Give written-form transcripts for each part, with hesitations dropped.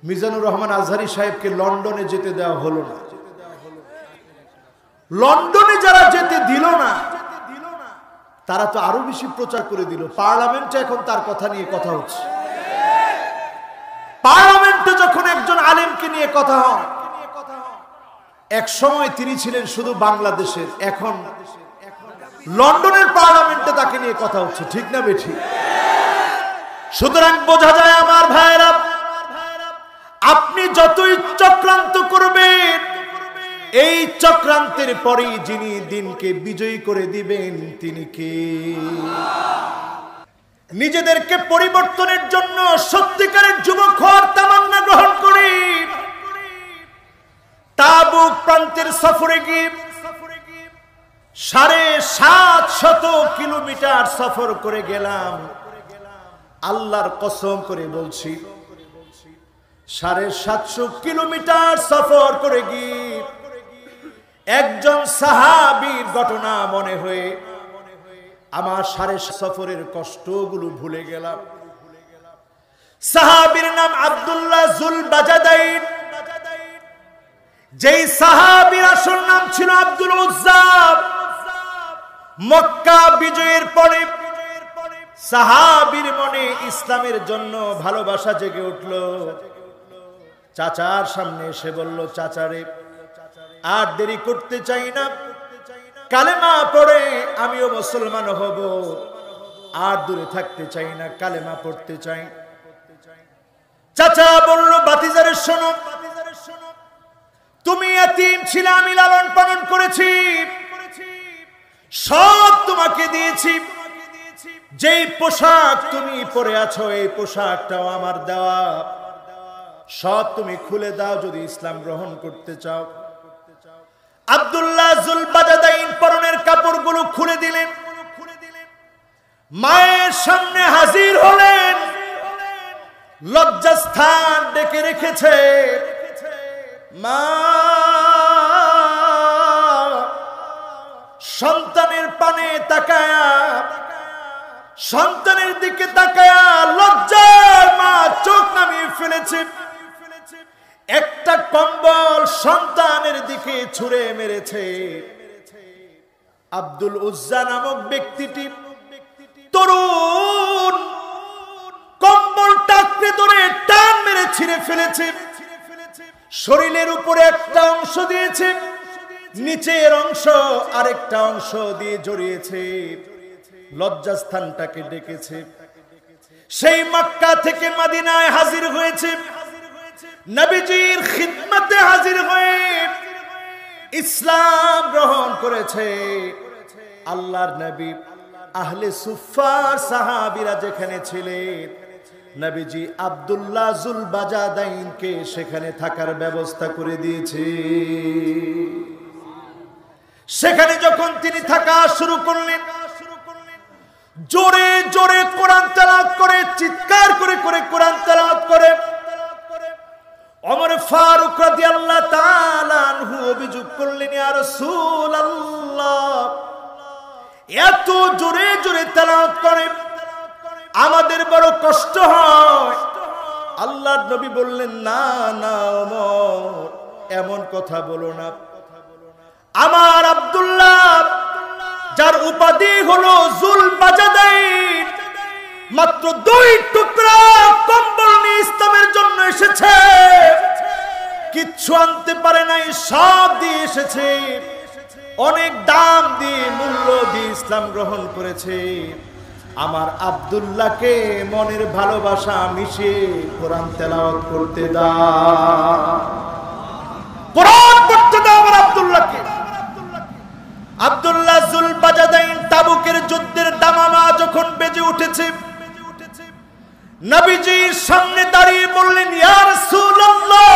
মিজানুর রহমান আজহারি সাহেবকে লন্ডনে যেতে দেওয়া হলো না। লন্ডনে যারা যেতে দিল না তারা তো আরো বেশি প্রচার করে দিল। পার্লামেন্টে এখন তার কথা নিয়ে কথা হচ্ছে। পার্লামেন্টে যখন একজন আলেমকে নিয়ে কথা হয়, এক সময় তিনি ছিলেন শুধু বাংলাদেশের, এখন লন্ডনের পার্লামেন্টে তাকে নিয়ে কথা হচ্ছে। ঠিক না বেঠি? সুতরাং বোঝা যায় আমার ভাইয়েরা, আপনি যতই চক্রান্ত করবেন, এই চক্রান্তের পরেই যিনি দিনকে বিজয়ী করে দিবেন তিনি কে? নিজেদেরকে পরিবর্তনের জন্য সত্যিকারের যুবক হওয়ার তামান্না গ্রহণ করি। তাবুক প্রান্তের সফরে গিয়ে 750 কিলোমিটার সফর করে গেলাম। আল্লাহর কসম করে বলছি, 750 কিলোমিটার সফর করে গিয়ে একজন সাহাবীর ঘটনা মনে হয়ে আমার সফরের কষ্টগুলো ভুলে গেলাম। সাহাবীর নাম আব্দুল্লাহ জুল বাজাদাইন। যেই সাহাবীর আসল নাম ছিল আব্দুল উজ্জা। মক্কা বিজয়ের পরে সাহাবীর মনে ইসলামের জন্য ভালোবাসা জেগে উঠল। চাচার সামনে এসে বলল, চাচারে আর দেরি করতে চাই না, কালেমা পড়ে আমিও মুসলমান হব। আর দূরে থাকতে চাই না, কালেমা পড়তে চাই। চাচা বলল, বাতিজারে শোনো, তুমি এতিম ছিলে, আমি লালন পালন করেছি, সব তোমাকে দিয়েছি। যেই পোশাক তুমি পরে আছো এই পোশাকটাও আমার দেওয়া, সব তুমি খুলে দাও যদি ইসলাম গ্রহণ করতে চাও। আব্দুল্লাহ জুল বাজাদাইন পরনের কাপড়গুলো খুলে দিলেন, মায়ের সামনে হাজির হলেন। লজ্জাস্থান ডেকে রেখেছে। মা সন্তানের পানে তাকায়া, সন্তানের দিকে তাকায়া লজ্জায় মা চোখ নামিয়ে ফেলেছে। একটা কম্বল সন্তানের দিকে ছুঁড়ে মেরেছে। আব্দুল উজ্জা নামক ব্যক্তিটি তরুণ কম্বল টাকতে ধরে টান মেরে ছিঁড়ে ফেলেছে। শরীরের উপরে একটা অংশ দিয়েছে, নিচের অংশ আরেকটা অংশ দিয়ে জড়িয়েছে, লজ্জাস্থানটাকে ডেকেছে। সেই মক্কা থেকে মদিনায় হাজির হয়েছে, নবীজির খিদমতে হাজির হয়ে ইসলাম গ্রহণ করেছে। আল্লাহর নবী আহলে সুফার সাহাবীরা যেখানে ছিলেন, নবীজি আব্দুল্লাহ জুল বাজাদাইনকে সেখানে থাকার ব্যবস্থা করে দিয়েছে। সেখানে যখন তিনি থাকা শুরু করলেন, জোরে জোরে কোরআন তেলাওয়াত করে, চিৎকার করে করে কোরআন তেলাওয়াত করে। ওমর ফারুক রাদিয়াল্লাহু তাআলা আনহু অভিযোগ করলেন, ইয়া রাসূলুল্লাহ, এত জোরে জোরে তেলাওয়াত করে আমাদের বড় কষ্ট হয়। আল্লাহর নবী বললেন, না না ওমর, এমন কথা বলো না। আমার আব্দুল্লাহ, যার উপাধি হলো জুল বাজাদাইন, মাত্র 2 টুকরা কম্বল নিয়ে ইসলামের জন্য এসেছে, কিচ্ছু আনতে পারে নাই, সব দিয়ে এসেছে। অনেক দাম দিয়ে, মূল্য দিয়ে ইসলাম গ্রহণ করেছে। আমার আব্দুল্লাহকে মনের ভালোবাসা মিশিয়ে কোরআন তেলাওয়াত করতে দাও, কোরআন পড়তে দাও আমার আব্দুল্লাহকে। আব্দুল্লাহ জুল বাজাদাইন তাবুকের যুদ্ধের দামামা যখন বেজে উঠেছে, নবীজির সামনে দাঁড়িয়ে বললেন, ইয়া রাসূলুল্লাহ,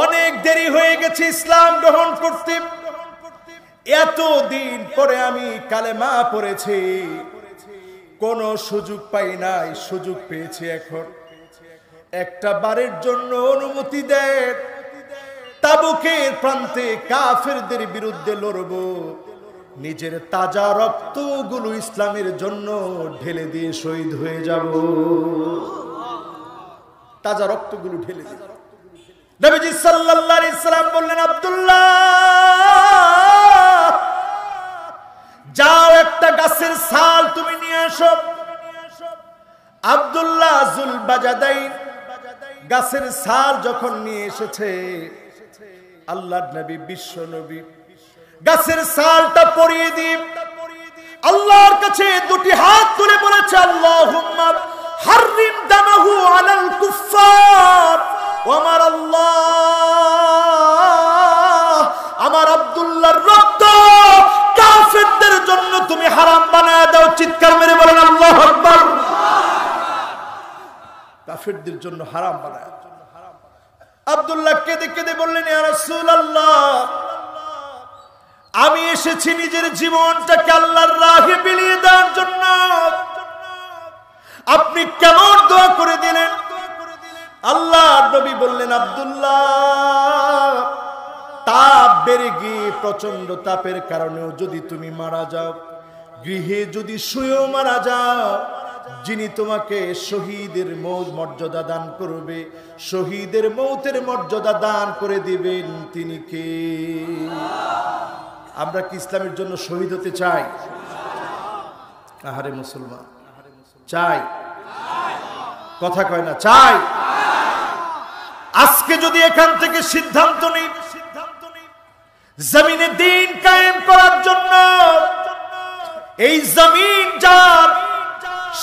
অনেক দেরি হয়ে গেছে ইসলাম গ্রহণ করতে, এতদিন পরে আমি কালেমা পড়েছি, কোনো সুযোগ পাই নাই, সুযোগ পেয়েছি, এখন একটা বারের জন্য অনুমতি দেন, তাবুকের প্রান্তে কাফেরদের বিরুদ্ধে লড়ব, নিজের তাজা রক্তগুলো ইসলামের জন্য ঢেলে দিয়ে শহীদ হয়ে যাব। তাজা রক্তগুলো ঢেলে দিলেন। নবীজি সাল্লাল্লাহু আলাইহি সাল্লাম বললেন, আব্দুল্লাহ যাও একটা গাছের ছাল তুমি নিয়ে আসো। আব্দুল্লাহ জুল বাজাদাইন গাছের ছাল যখন নিয়ে এসেছে, আল্লাহর নবী বিশ্ব নবী গাছের ছালটা পরিয়ে দিয়ে আল্লাহর কাছে দুটি হাত তুলে বলেছে, আল্লাহুম্মা হাররিম দামাহু আলাল কুফফার। আমার আল্লাহ, আমার আব্দুল্লাহর রক্ত কাফেরদের জন্য তুমি হারাম বানায় দাও। চিৎকার মেরে বলেন আল্লাহু আকবার। কাফেরদের জন্য হারাম বানায়। আব্দুল্লাহ কেঁদে কেঁদে বললেন, ইয়া রাসূলুল্লাহ আমি এসেছি নিজের জীবনটাকে আল্লাহর রাহে বিলিয়ে দেওয়ার জন্য। আপনি কেমন দোয়া করে দিলেন? আল্লাহর নবী বললেন, আব্দুল্লাহ তাপ বেড়ে গিয়ে প্রচন্ড তাপের কারণেও যদি তুমি মারা যাও, গৃহে যদি শুয়েও মারা যাও, যিনি তোমাকে শহীদের মর্যাদা দান করবে, শহীদের মৌতের মর্যাদা দান করে দিবেন তিনি কে? আমরা কি ইসলামের জন্য শহীদ হতে চাই? আহারে মুসলমান, চাই? কথা কয় না, চাই? আজকে যদি এখান থেকে সিদ্ধান্ত নেই জমিনে দ্বীন কায়েম করার জন্য, এই জমিন যার,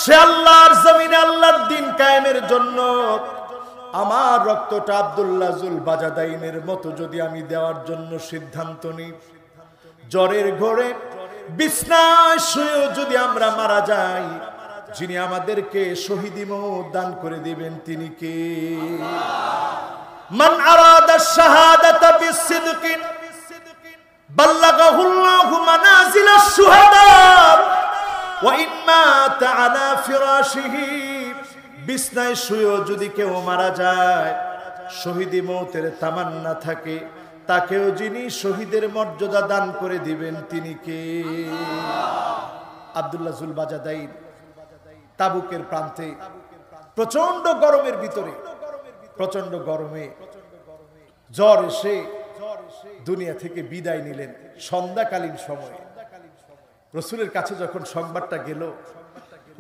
সে আল্লাহর জমিনে আল্লাহর দ্বীন কায়েমের জন্য আমার রক্তটা আব্দুল্লাহ জুল বাজাদাইনের মতো যদি আমি দেওয়ার জন্য সিদ্ধান্ত নিই, জ্বরের ঘোরে বিছনায় শুয়েও যদি আমরা মারা যাই, যিনি আমাদেরকে শহীদি মওত দান করে দিবেন তিনি কে? মান আরাদা শাহাদাতা বিসিদকিন বাল্লাগাহুল্লাহু মানাজিলাশ শুহাদা ওয়া ইন মাতা আলা ফিরাশিহি। বিছনায় শুয়েও যদি কেউ মারা যায়, শহীদি মওতের তামান্না থাকে, তাকেও যিনি শহীদের মর্যাদা দান করে দিবেন তিনি কে? আব্দুল্লাহ জুল বাজাদাইন তাবুকের প্রান্তে প্রচন্ড গরমের ভিতরে, প্রচন্ড গরমে জ্বর এসে দুনিয়া থেকে বিদায় নিলেন। সন্ধ্যাকালীন সময়ে রসুলের কাছে যখন সংবাদটা গেল,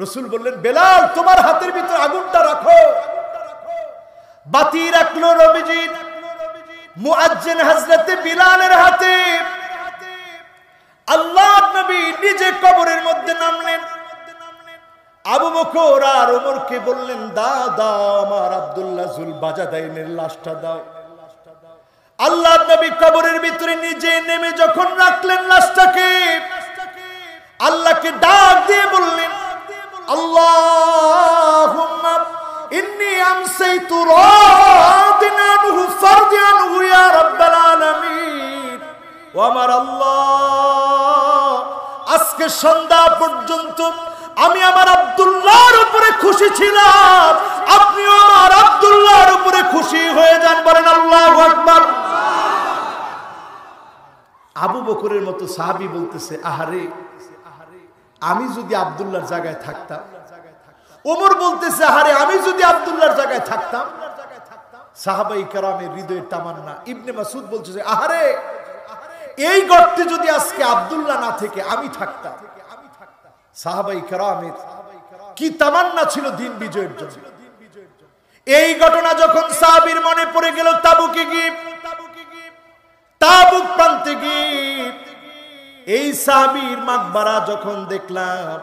রসুল বললেন, বেলাল তোমার হাতের ভিতর আগুনটা রাখো। বাতি রাখলো নবীজি মুআজ্জিন হযরতে বিলালের হাতে। আল্লাহর নবী নিজে কবরের মধ্যে নামলেন। আবু বকর আর ওমরকে বললেন, দাও দাও আমার আব্দুল্লাহ জুল বাজাদাইনের লাশটা দাও। আল্লাহর নবী কবরের ভিতরে নিজে নেমে যখন রাখলেন লাশটাকে, আল্লাহকে ডাক দিয়ে বললেন, আল্লাহুম্মা ইন্নী আমসাইতু রাদিন আনহু ফারদি আনহু ইয়া রাব্বাল আলামিন। ও আমার আল্লাহ, আজকে সন্ধ্যা পর্যন্ত আমি আমার আব্দুল্লাহর উপরে খুশি ছিলাম, আপনিও আমার আব্দুল্লাহর উপরে খুশি হয়ে যান। বলেন আল্লাহু আকবার। আবু বকরের মতো সাহাবী বলতেছে, আহারে আমি যদি আব্দুল্লাহর জায়গায় থাকতাম। ওমর বলতেছে, আহারে আমি যদি আব্দুল্লাহর জায়গায় থাকতাম। সাহাবায়ে কেরামের হৃদয়ের তামান্না। ইবনে মাসউদ বলতেছে, আহারে এই গর্তে যদি আজকে আব্দুল্লাহ না থেকে আমি থাকতাম। সাহাবায়ে কেরামের কি তামান্না ছিল দিন বিজয়ের জন্য। এই ঘটনা যখন সাহাবীর মনে পড়ে গেল, তাবুকে গিয়ে, তাবুক প্রান্তে গিয়ে এই সাহাবীর মাকবারা যখন দেখলাম,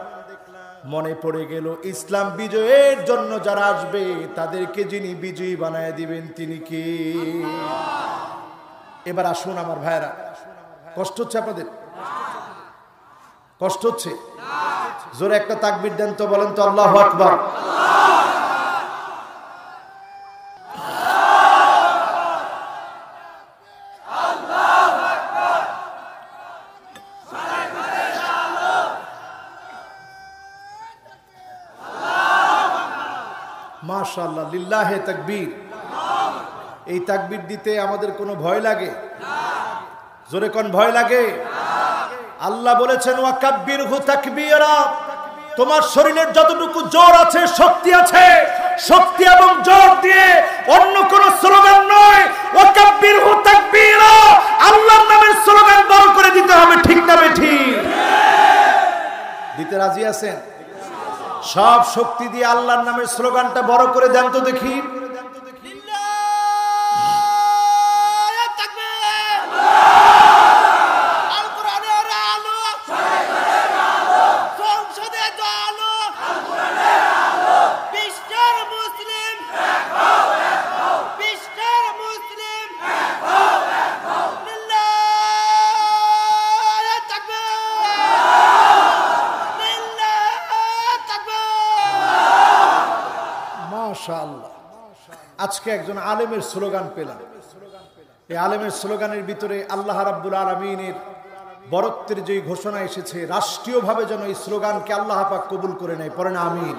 মনে পড়ে গেল ইসলাম বিজয়ের জন্য যারা আসবে তাদেরকে যিনি বিজয়ী বানায় দিবেন তিনি কে? এবার আসুন আমার ভাইরা, কষ্ট হচ্ছে আপনাদের? কষ্ট হচ্ছে? জোরে একটা তাকবীর দেন তো, বলেন তো আল্লাহু আকবার। মাশাআল্লাহ, লিল্লাহে তাকবীর। এই তাকবীর দিতে আমাদের কোনো ভয় লাগে? জোরে কোন ভয় লাগে? আল্লাহ বলেছেন, ওয়াকাব্বিরহু তাকবীরা। তোমার শরীরের যতটুকু জোর আছে, শক্তি আছে, শক্তি এবং জোর দিয়ে সব শক্তি দিয়ে আল্লাহর নামের স্লোগানটা বড় করে দেন তো দেখি। মাশাআল্লাহ, আজকে একজন আলেমের স্লোগান পেলাম। এই আলেমের স্লোগানের ভিতরে আল্লাহ রাব্বুল আলামিনের বরত্বের যে ঘোষণা এসেছে, রাষ্ট্রীয়ভাবে যেন এই স্লোগানকে আল্লাহ পাক কবুল করে নেয়। পড়েন আমিন।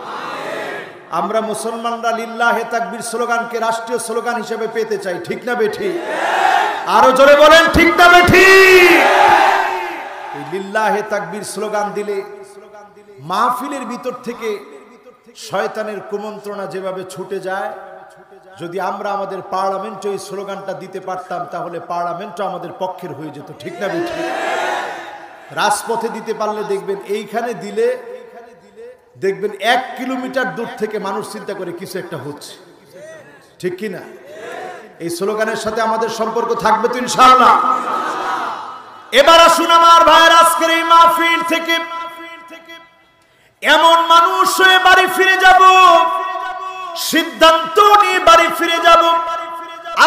আমরা মুসলমানরা লিল্লাহে তাকবীর স্লোগানকে রাষ্ট্রীয় স্লোগান হিসেবে পেতে চাই, ঠিক না বেঠিক? আরো জোরে বলেন, ঠিক না বেঠিক? এই লিল্লাহে তাকবীর স্লোগান দিলে মাহফিলের ভিতর থেকে শয়তানের কুমন্ত্রণা যেভাবে ছুটে যায়, যদি আমরা আমাদের পার্লামেন্টে এই স্লোগানটা দিতে পারতাম তাহলে পার্লামেন্টও আমাদের পক্ষের হয়ে যেত, ঠিক না বেঠিক? রাজপথে দিতে পারলে দেখবেন, এইখানে দিলে দেখবেন 1 কিলোমিটার দূর থেকে মানুষ চিন্তা করে কিছু একটা হচ্ছে, ঠিক কি না? এই স্লোগানের সাথে আমাদের সম্পর্ক থাকবে তো ইনশাআল্লাহ। এবার আসুন আমার ভাইয়ের, আজকের এই মাহফিল থেকে এমন মানুষ হয়ে বাড়ি ফিরে যাব, সিদ্ধান্ত নিয়ে বাড়ি ফিরে যাব।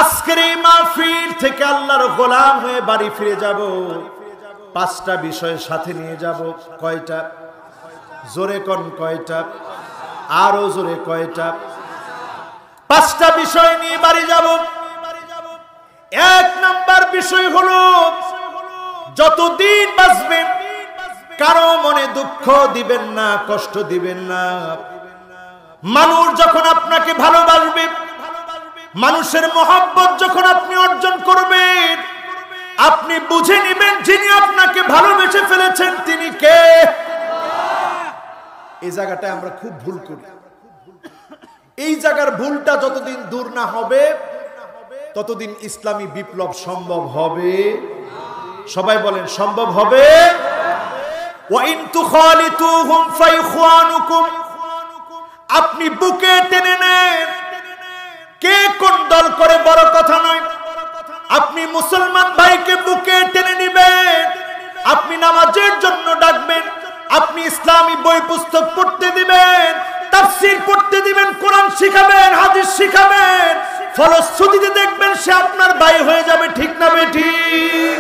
আজকের এই মাহফিল থেকে আল্লাহর গোলাম হয়ে বাড়ি ফিরে যাব। 5টা বিষয়ের সাথে নিয়ে যাব। কয়টা? জোরে কোন কয়টা? আরো জোরে কয়টা? 5টা বিষয় নিয়ে বাড়ি যাব। 1 নাম্বার বিষয় হলো, যতদিন বাঁচবেন কারো মনে দুঃখ দিবেন না, কষ্ট দিবেন না। মানুষ যখন আপনাকে ভালোবাসবে, মানুষের মহব্বত যখন আপনি অর্জন করবেন, আপনি বুঝে নেবেন যিনি আপনাকে ভালোবেসে ফেলেছেন তিনি কে। এই জায়গাটায় আমরা খুব ভুল করি। এই জায়গার ভুলটা যতদিন দূর না হবে ততদিন ইসলামী বিপ্লব সম্ভব হবে। সবাই বলেন, সম্ভব হবে। ওয়াইন তুখালিতুহুম ফাইখওয়ানুকুম, আপনি বুকে টেনে নেন, কে কোন দল করে বড় কথা নয়। আপনি মুসলমান ভাইকে বুকে টেনে নেবেন, আপনি নামাজের জন্য ডাকবেন, আপনি ইসলামী বই পুস্তক পড়তে দিবেন, তাফসীর পড়তে দিবেন, কোরআন শিখাবেন, হাদিস শিখাবেন। ফলশ্রুতিতে দেখবেন সে আপনার ভাই হয়ে যাবে, ঠিক না বেঠিক?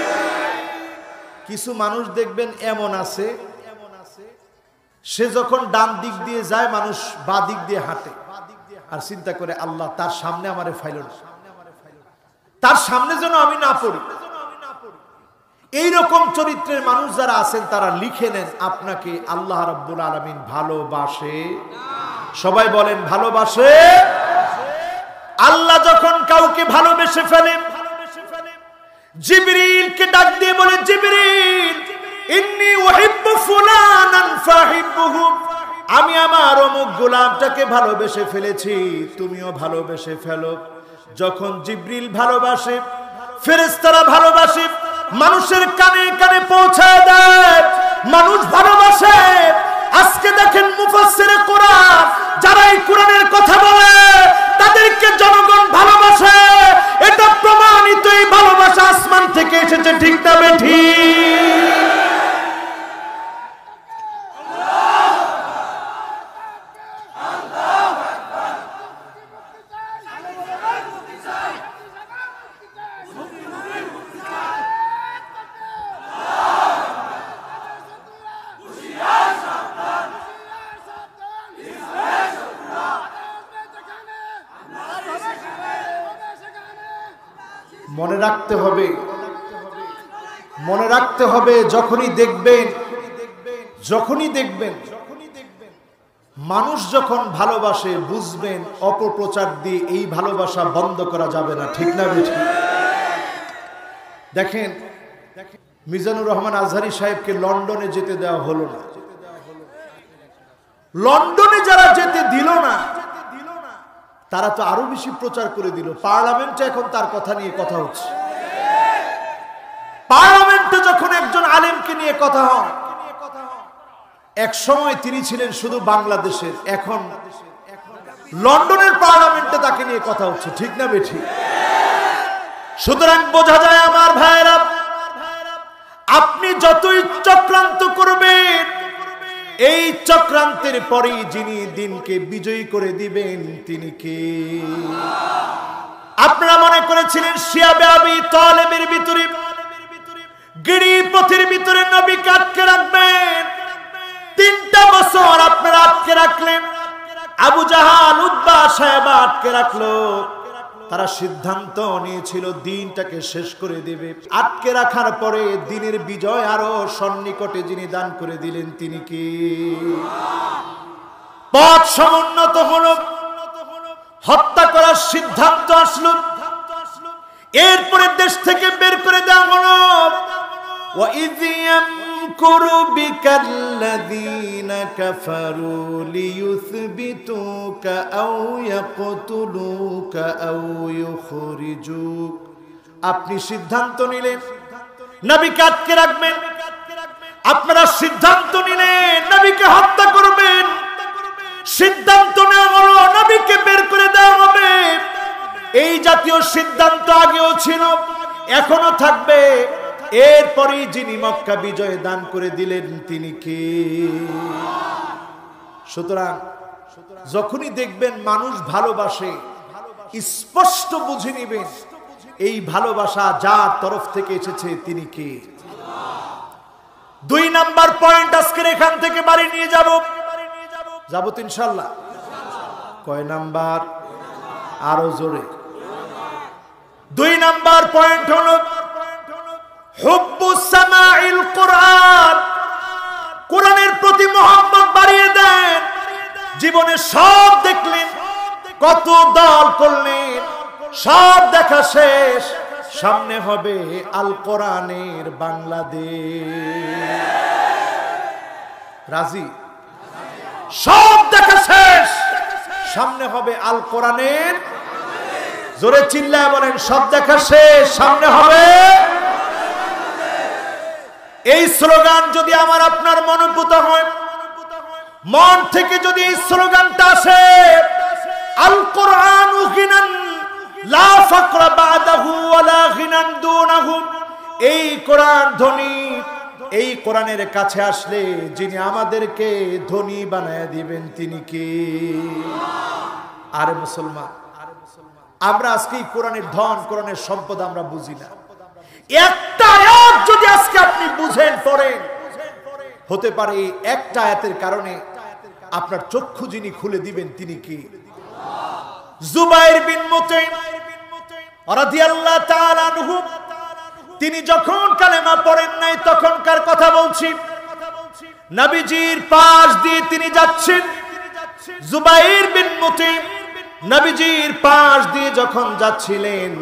কিছু মানুষ দেখবেন এমন আছে, সে যখন ডান দিক দিয়ে যায় মানুষ বাঁ দিক দিয়ে হাঁটে, আর চিন্তা করে আল্লাহ তার সামনে আমারে ফাইল না, তার সামনে যেন আমি না পড়ি। এইরকম চরিত্রের মানুষ যারা আছেন তারা লিখে নেন, আপনাকে আল্লাহ রাব্বুল আলামিন ভালোবাসে। সবাই বলেন, ভালোবাসে। আল্লাহ যখন কাউকে ভালোবেসে ফেলেন, জিবরিলকে ডাক দিয়ে বলে, জিবরিল ইন্নী উহিব্বু ফুলানান ফাহিব্বুহু, আমি আমার অমুক গোলামটাকে ভালোবেসে ফেলেছি, তুমিও ভালোবেসে ফেলো। যখন জিবরিল ভালোবাসে, ফেরেশতারা ভালোবাসে, মানুষের কানে কানে পৌঁছায় দেয়, মানুষ ভালোবাসে। আজকে দেখেন মুফাসসিরে কোরআন যারা এই কোরআনের কথা বলে তাদেরকে জনগণ ভালোবাসে। এটা প্রমাণিত, এই ভালোবাসা আসমান থেকে এসেছে, ঠিক না বেঠিক? মনে রাখতে হবে, মনে রাখতে হবে, যখনই দেখবেন মানুষ যখন ভালোবাসে, বুঝবেন অপপ্রচার দিয়ে এই ভালোবাসা বন্ধ করা যাবে না, ঠিক না বেঠিক? দেখেন, মিজানুর রহমান আজহারী সাহেবকে লন্ডনে যেতে দেওয়া হলো না। লন্ডনে যারা যেতে দিল না তারা তো আরো বেশি প্রচার করে দিল। পার্লামেন্টে এখন তার কথা নিয়ে কথা হচ্ছে। পার্লামেন্টে যখন একজন আলেমকে নিয়ে কথা হয়, এক সময় তিনি ছিলেন শুধু বাংলাদেশের, এখন লন্ডনের পার্লামেন্টে তাকে নিয়ে কথা হচ্ছে, ঠিক না বেঠিক? সুতরাং বোঝা যায় আমার ভাইরা, আপনি যতই চক্রান্ত করবেন, এই চক্রান্তের পরেই যিনি দিনকে বিজয়ী করে দিবেন তিনি কে? আপনারা মনে করেছিলেন শিয়াবে আবি তালেবের ভিতরে গিরিপথের ভিতরে নবীকে আটকে রাখবেন, 3টা বছর আপনারা আটকে রাখলেন, আবু জাহাল উতবা সাহেবা আটকে রাখলো। তারা সিদ্ধান্ত নিয়েছিল দিনটাকে শেষ করে দেবে। আটকে রাখার পরে দিনের বিজয় আরো সন্নিকটে যিনি দান করে দিলেন তিনি কি? পথ সমুন্নত হলো, হত্যা করার সিদ্ধান্ত আসলো, এরপরে দেশ থেকে বের করে দেওয়া হলো। وَإِذْ يَمْكُرُ بِكَ الَّذِينَ كَفَرُوا لِيُثْبِتُوكَ أَوْ يَقْتُلُوكَ أَوْ يُخْرِجُوكَ। আপনি সিদ্ধান্ত নিলেন নবীকে আটকে রাখবেন, আপনারা সিদ্ধান্ত নিলেন নবীকে হত্যা করবেন, সিদ্ধান্ত নেওয়া হলো নবীকে বের করে দেওয়া হবে। এই জাতীয় সিদ্ধান্ত আগেও ছিল, এখনো থাকবে। এরপরই যিনি মক্কা বিজয় দান করে দিলেন তিনি কে? সুতরাং যখনই দেখবেন মানুষ ভালোবাসে, স্পষ্ট বুঝে নিবেন এই ভালোবাসা যার তরফ থেকে এসেছে তিনি কে? 2 নাম্বার পয়েন্ট আজকের এখান থেকে বাড়ি নিয়ে যাব তো ইনশাআল্লাহ। কয় নাম্বার? আরো জোরে। 2 নাম্বার পয়েন্ট হলো হুব্বু সামাইল কোরআন। কোরআনের প্রতি মোহাব্বত বাড়িয়ে দেন। জীবনে সব দেখলেন, কত দল করলেন, সব দেখা শেষ, সামনে হবে আল কোরআনের বাংলাদেশ। রাজি? সব দেখা শেষ, সামনে হবে আল কোরআনের, জোরে চিল্লায় বলেন, সব দেখা শেষ, সামনে হবে। এই স্লোগান যদি আমার আপনার মনোভূত হয়, মন থেকে যদি এই স্লোগানটা আসে, আল কোরআনু গিনান লা ফাকরা বাদাহু ওয়ালা গিনান দুনাহু, এই কোরআন ধনী, এই কোরআনের কাছে আসলে যিনি আমাদেরকে ধনী বানায় দিবেন তিনি কে? আরে মুসলমান, আমরা আজকে এই কোরআনের ধন, কোরআনের সম্পদ আমরা বুঝি না। একটা আয়াত যদি আজকে আপনি বুঝেন, পড়েন, হতে পারে এই একটা আয়াতের কারণে আপনার চক্ষু যিনি খুলে দিবেন তিনি কি? জুবাইর বিন মুতাইম রাদিয়াল্লাহু তাআলা আনহু, তিনি যখন কালেমা পড়েন নাই তখনকার কথা বলছি, নবীজির পাশ দিয়ে তিনি যাচ্ছেন। জুবাইর বিন মুতাইম নবীজির পাশ দিয়ে যখন যাচ্ছিলেন,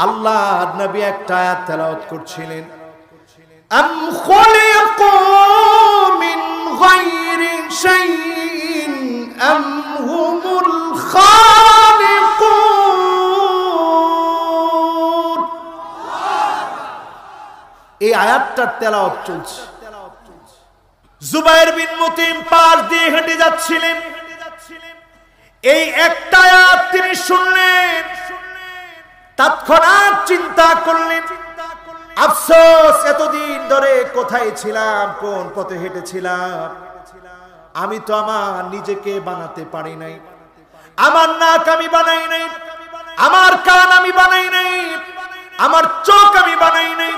আল্লাহর নবী একটা আয়াত তেলাওয়াত করছিলেন, আম খুলিকু মিন গায়রি শাইইন আম হুমুল খালিকুন। এই আয়াতটার তেলাওয়াত চলছে। জুবাইর বিন মুতাইম পাশ দিয়ে হেঁটে যাচ্ছিলেন, এই একটা আয়াত তিনি শুনলেন, তৎক্ষণাৎ চিন্তা করলেন, আফসোস, এতদিন ধরে কোথায় ছিলাম, কোন পথে হেঁটেছিলাম, আমি তো আমার নিজেকে বানাতে পারি নাই, আমার নাক আমি বানাই নাই, আমার কান আমি বানাই নাই, আমার চোখ আমি বানাই নাই,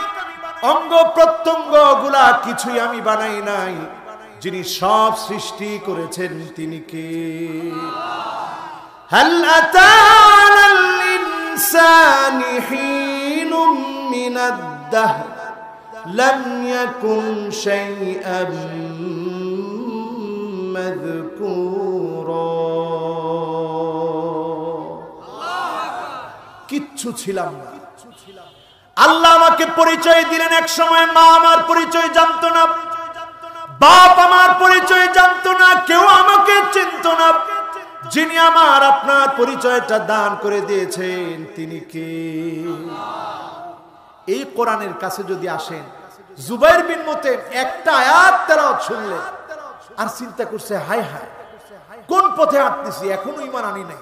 অঙ্গ প্রত্যঙ্গ গুলা কিছুই আমি বানাই নাই। যিনি সব সৃষ্টি করেছেন তিনি কে? হাল আতানাল ইনসানি হিনুম মিনাদ দাহর লাম ইয়াকুন শাইআম মাযকুরা। কিচ্ছু ছিলাম না, আল্লাহ আমাকে পরিচয় দিলেন। এক সময় মা আমার পরিচয় জানতো না, বাপ আমার পরিচয় জানতো না, কেউ আমাকে চিনতো না। যিনি আমার আপনার পরিচয়টা দান করে দিয়েছেন তিনি কে? এই কোরআনের কাছে যদি আসেন, জুবাইর বিন মুতাইম একটা আয়াত তেলাওয়াত শুনলেন, আর চিন্তা করছে হায় হায় কোন পথে হাঁটতেছি, এখনো ঈমান আনি নাই।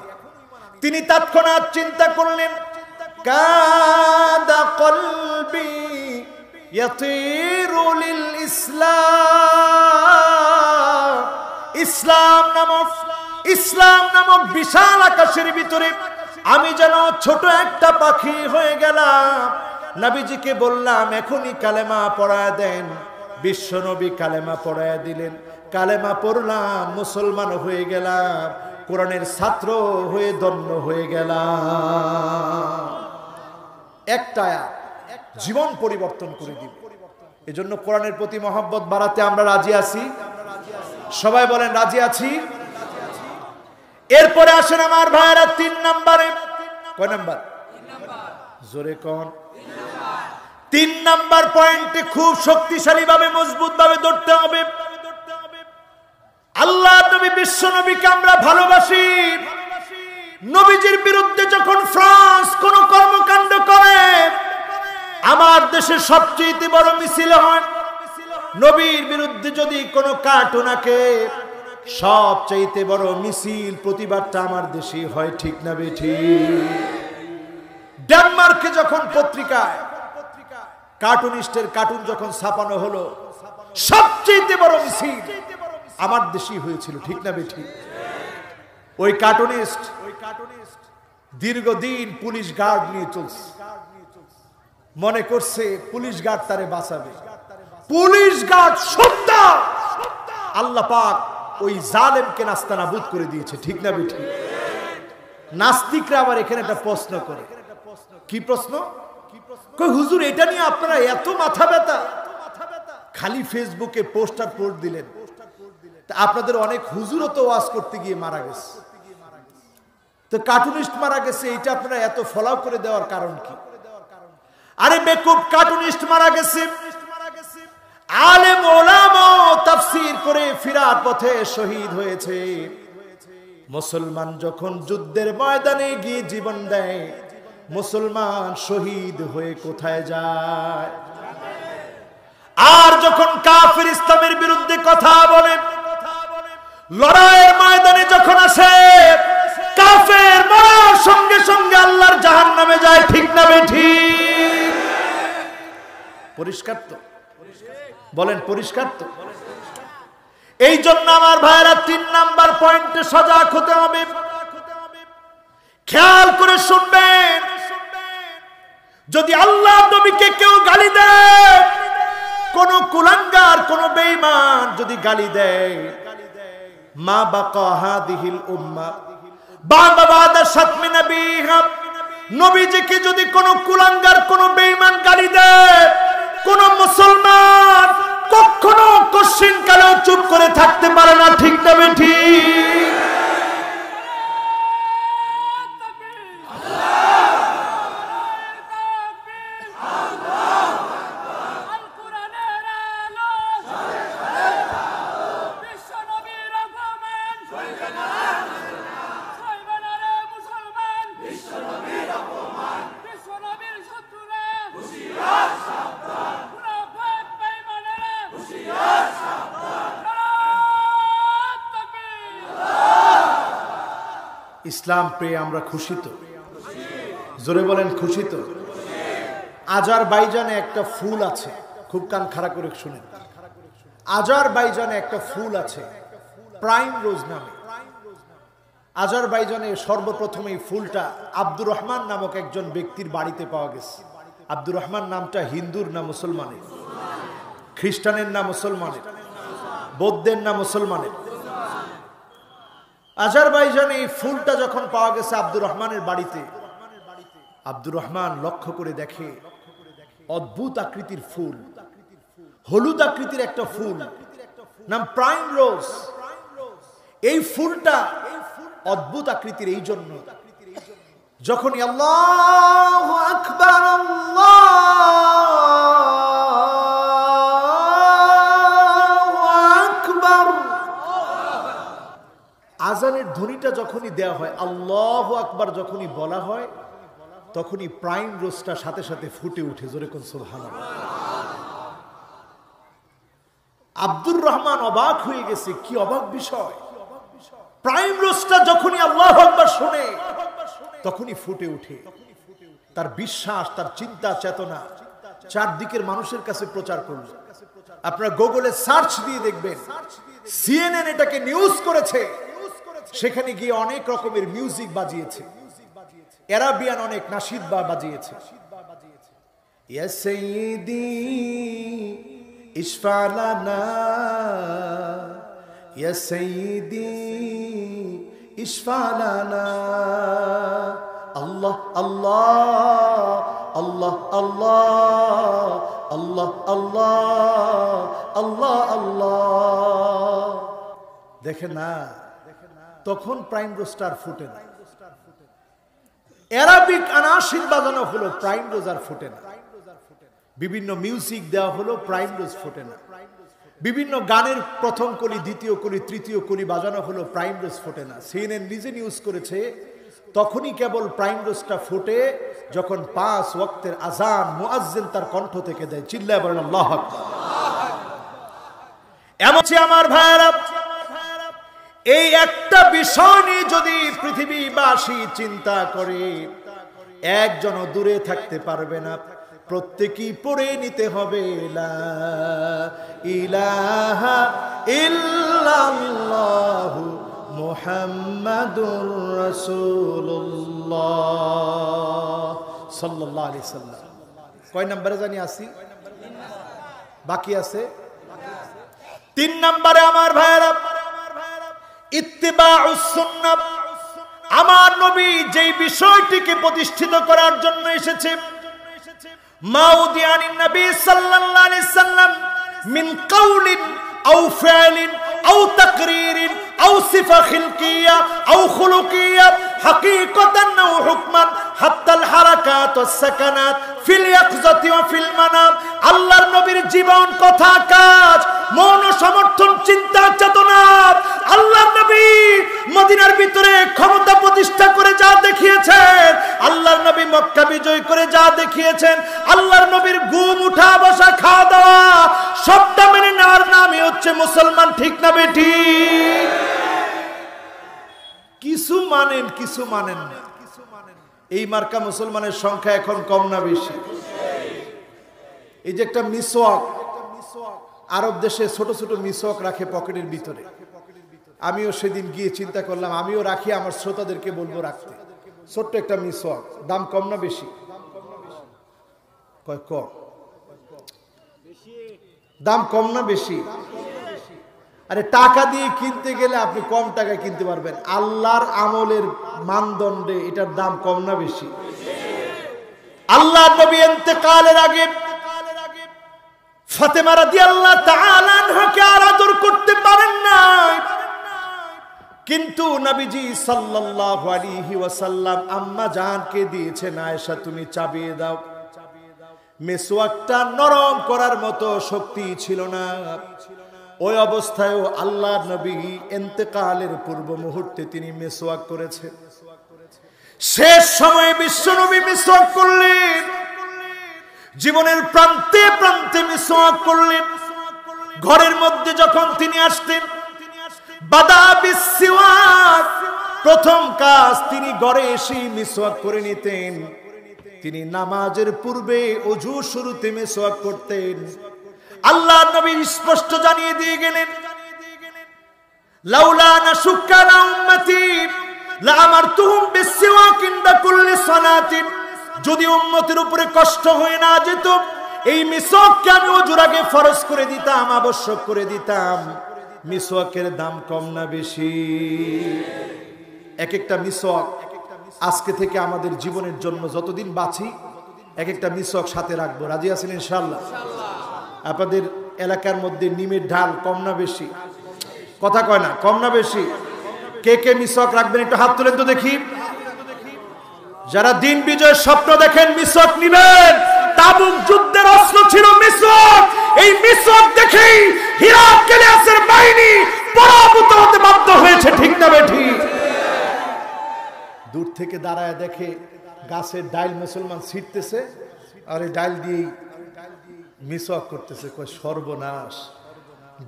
তিনি তৎক্ষণাৎ চিন্তা করলেন, কাদা কলবি ইয়াতিরু লিল ইসলাম। ইসলাম নামক বিশাল আকাশের ভিতরে আমি যেন ছোট একটা পাখি হয়ে গেলাম। নবীজিকে বললাম এখনই কালেমা পড়ায় দেন। বিশ্বনবী কালেমা পড়ায় দিলেন। কালেমা পড়লাম, মুসলমান হয়ে গেলাম, কোরআনের ছাত্র হয়ে ধন্য হয়ে গেলাম। একটা জীবন পরিবর্তন করে দিবে। এজন্য কোরআনের প্রতি মহব্বত বাড়াতে আমরা রাজি আছি। সবাই বলেন রাজি আছি। এরপরে আসেন আমার ভাইরা 3 নম্বরে। কয় নাম্বার? জোরে কোন? 3 নাম্বার পয়েন্টে খুব শক্তিশালী ভাবে মজবুত ভাবে ধরতে হবে। আল্লাহ নবী বিশ্ব নবীকে আমরা ভালোবাসি। নবীজির বিরুদ্ধে যখন ফ্রান্স কোন কর্মকাণ্ড করে, আমার দেশের সবচেয়ে বড় মিছিল হয়। নবীর বিরুদ্ধে যদি কোনো কার্টুন আঁকে, সবচেয়ে বড় মিছিল প্রতিবাদটা আমার দেশে হয়, ঠিক না বেঠিক? ডেনমার্কে যখন পত্রিকায় কার্টুনিস্টের কার্টুন যখন ছাপানো হলো, সবচেয়ে বড় মিছিল আমার দেশেই হয়েছিল, ঠিক না বেঠিক? ওই কার্টুনিস্ট দীর্ঘদিন পুলিশ গার্ড নিয়ে চলছে, মনে করছে পুলিশ গার্ড তারে বাঁচাবে। পুলিশ গার্ড সত্তা আল্লাহ পাক ওই জালেমকে নাস্তানাবুদ করে দিয়েছে, ঠিক না বেঠিক? নাস্তিকরা আবার এখানে একটা প্রশ্ন করে। কি প্রশ্ন? কই হুজুর এটা নিয়ে আপনারা এত মাথা ব্যথা? খালি ফেসবুকে পোস্টার পোস্ট দিলেন, আপনাদের অনেক হুজুরও তো ওয়াজ করতে গিয়ে মারা গেছে, তো কার্টুনিস্ট মারা গেছে, এটা আপনারা এত ফলো করে দেওয়ার কারণ কি? আরে বেকুব, কার্টুনিস্ট মারা গেছে, আলেম ওলামা তাফসীর করে ফিরার পথে শহীদ হয়েছে। মুসলমান যখন যুদ্ধের ময়দানে গিয়ে জীবন দেয়, মুসলমান শহীদ হয়ে কোথায় যায়? আর যখন কাফির ইসলামের বিরুদ্ধে কথা বলে, লড়াইয়ের ময়দানে যখন আসে, কাফের মরার সঙ্গে সঙ্গে আল্লাহর জাহান্নামে যায়, ঠিক না বেঠিক? পরিষ্কার তো? বলেন পরিষ্কার তো? এই জন্য আমার ভাইরা 3 নাম্বার পয়েন্টে সজাগ হতে হবে। খেয়াল করে শুনবেন, যদি আল্লাহ নবীকে কেউ গালি দেয়, কোন কুলাঙ্গার কোন বেঈমান যদি গালি দেয়, মা বাকা হাদিহিল উম্মাহ বা'দা শাতমি নবীহা, নবীজিকে যদি কোন কুলাঙ্গার কোন বেঈমান গালি দেয়, কোন মুসলমান কখনো কশিনকালেও চুপ করে থাকতে পারে না, ঠিক না বেঠিক? ইসলাম পেয়ে আমরা খুশি তো? জোরে বলেন খুশি তো? আজারবাইজানে একটা ফুল আছে, খুব কান খাড়া করে শুনেন। আজারবাইজানে একটা ফুল আছে প্রাইম রোজ নামে। আজারবাইজানে সর্বপ্রথম এই ফুলটা আব্দুর রহমান নামক একজন ব্যক্তির বাড়িতে পাওয়া গেছে। আব্দুর রহমান নামটা হিন্দুর না মুসলমানের? খ্রিস্টানের না মুসলমানের? বৌদ্ধের না মুসলমানের? আজারবাইজানে এই ফুলটা যখন পাওয়া গেছে আব্দুর রহমানের বাড়িতে, আব্দুর রহমান লক্ষ্য করে দেখে অদ্ভুত আকৃতির ফুল, হলুদ আকৃতির একটা ফুল, নাম প্রাইম রোজ। এই ফুলটা অদ্ভুত আকৃতির এই জন্য, যখন আল্লাহু আকবার আজানের ধ্বনিটা যখনই দেওয়া হয়, আল্লাহু আকবার যখনই বলা হয়, তখনই প্রাইম রোজটা সাথে সাথে ফুটে উঠে। জোরে কোন সুবহানাল্লাহ। আব্দুর রহমান অবাক হয়ে গেছে, কি অবাক বিষয়। প্রাইম রোস্টার যখনই আল্লাহু আকবার শুনে তখনই ফুটে ওঠে তার বিশ্বাস, তার চিন্তা চেতনা, চারদিকের মানুষের কাছে প্রচার করল। আপনারা গুগলে সার্চ দিয়ে দেখবেন, সিএনএন এটাকে নিউজ করেছে, সেখানে গিয়ে অনেক রকমের মিউজিক বাজিয়েছে, আরাবিয়ান অনেক নাশিদ বাজিয়েছে। ইয়া সাইয়্যিদি ইশফা লানা, ইয়া সাইয়্যিদি ইশফা লানা, আল্লাহ আল্লাহ আল্লাহ আল্লাহ আল্লাহ আল্লাহ আল্লাহ আল্লাহ। দেখে না, তখন প্রাইম রোস্টার ফুটে না। অ্যারাবিক আনাশিদ বাজানো হলো, প্রাইম রোজার ফুটে না। বিভিন্ন মিউজিক দেওয়া হলো, প্রাইম রোজ ফুটে না। বিভিন্ন গানের প্রথম কলি, দ্বিতীয় কলি, তৃতীয় কলি বাজানো হলো, প্রাইম রোজ ফুটে না। সিএনএন নিজে নিউজ করেছে, তখনই কেবল প্রাইম রোজটা ফুটে যখন 5 ওয়াক্তের আজান মুয়াজ্জিন তার কণ্ঠ থেকে দেয়। চিল্লায় বলেন আল্লাহু আকবার। এমন আমার ভাইরা, এই একটা বিষয় নিয়ে যদি পৃথিবীবাসী চিন্তা করে, একজনও দূরে থাকতে পারবে না, প্রত্যেকই পড়ে নিতে হবে লা ইলাহা ইল্লাল্লাহু মুহাম্মাদুর রাসূলুল্লাহ সাল্লাল্লাহু আলাইহি সাল্লাম। কয় নম্বরে জানি আসি? বাকি আছে 3 নম্বরে আমার ভাইরা, ইত্তিবাউস সুন্নাহ। আমার নবী যেই বিষয়টিকে প্রতিষ্ঠিত করার জন্য এসেছে, মাউদিয়ানিন নবী সাল্লাল্লাহু আলাইহি সাল্লাম মিন কাউলিন আও ফি'লিন আও তাকরীরিন আও সিফা খিলকিয়া আও খুলুকিয়া হাকীকাতান আও হুকমান হাত্তাল হারাকাত ওয়াস সাকানাত ফিল ইয়াকযাতি ওয়া ফিল মানাম। আল্লাহর নবীর জীবন, কথা, কাজ, মন ও সমর্থন, চিন্তা চেতনা, আল্লাহর নবী মদিনার ভিতরে ক্ষমতা প্রতিষ্ঠা করে যা দেখিয়েছেন, আল্লাহর নবী মক্কা বিজয় করে যা দেখিয়েছেন, আল্লাহর নবীর ঘুম, উঠা, বসা, খাওয়া দাওয়া সবটা মেনে নেওয়ার নামই হচ্ছে মুসলমান। ঠিক না বেটি? কিছু মানেন, কিছু মানেন না। এই মার্কা মুসলমানের সংখ্যা এখন কম না বেশি? এই যে একটা মিসওয়াক, আরব দেশে ছোট ছোট মিসওয়াক রাখে পকেটের ভিতরে। আমিও সেদিন গিয়ে চিন্তা করলাম, আমিও রাখি, আমার শ্রোতাদেরকে বলবো রাখতে। ছোট্ট একটা মিসওয়াক, দাম কম না বেশি? কয় কম? দাম কম না বেশি? আরে টাকা দিয়ে কিনতে গেলে আপনি কম টাকায় কিনতে পারবেন, আল্লাহর আমলের মানদণ্ডে এটার দাম কম না বেশি? আল্লাহর নবী ইন্তেকালের আগে ফাতেমা রাদিয়াল্লাহু তাআলা আনহাকে আদর করতে পারেন না, কিন্তু নবীজি সাল্লাল্লাহু আলাইহি ওয়াসাল্লাম আম্মা জানকে দিয়েছেন, আয়েশা তুমি চাবিয়ে দাও। মিসওয়াকটা নরম করার মতো শক্তি ছিল না। ওই অবস্থায়ও আল্লাহর নবী ইন্তেকালের পূর্ব মুহূর্তে তিনি মিসওয়াক করেছেন। শেষ সময়ে বিশ্বনবী মিসওয়াক করলেন, জীবনের প্রান্তে প্রান্তে মিসওয়াক করলেন। ঘরের মধ্যে যখন তিনি আসতেন, বাদা বিসওয়াক, প্রথম কাজ তিনি ঘরে এসে মিসওয়াক করে নিতেন। তিনি নামাজের পূর্বে ওযু শুরুতে মিসওয়াক করতেন। আল্লাহর নবী স্পষ্ট জানিয়ে দিয়ে গেলেন, লাউলা নাশুক্কা আলা উম্মতি লা আমারতুহুম বিসওয়াক ইনদা কুল্লি সালাতিন। যদি উম্মতের উপরে কষ্ট হয়ে না যেত, এই মিসওয়াককে আমি ওযুর আগে ফরজ করে দিতাম, আবশ্যক করে দিতাম। মিসওয়াকের দাম কম না বেশি? এক একটা মিসওয়াক আজকে থেকে আমাদের জীবনের জন্য যতদিন বাঁচি এক একটা মিসওয়াক সাথে রাখবো। রাজি আছেন ইনশাআল্লাহ? আপনাদের এলাকার মধ্যে নিমের ঢাল কম না বেশি? কথা কয় না, কম না বেশি? কে কে মিসওয়াক রাখবেন একটু হাত তুলেন তো দেখি। যারা দিন বিজয়ের স্বপ্ন দেখেন মিসওয়াক নিবেন। তাবুক যুদ্ধের অস্ত্র ছিল মিসওয়াক। এই মিসওয়াক দেখেই হিরাক্লিয়াসের বাহিনী পরাভূত হতে বাধ্য হয়েছে। ঠিক না বেঠিক? দূর থেকে দাঁড়ায় দেখে গাছের ডাইল মুসলমান ছিটতেছে, আর এই ডাইল দিয়েই মিসওয়াক করতেছে। কয় সর্বনাশ,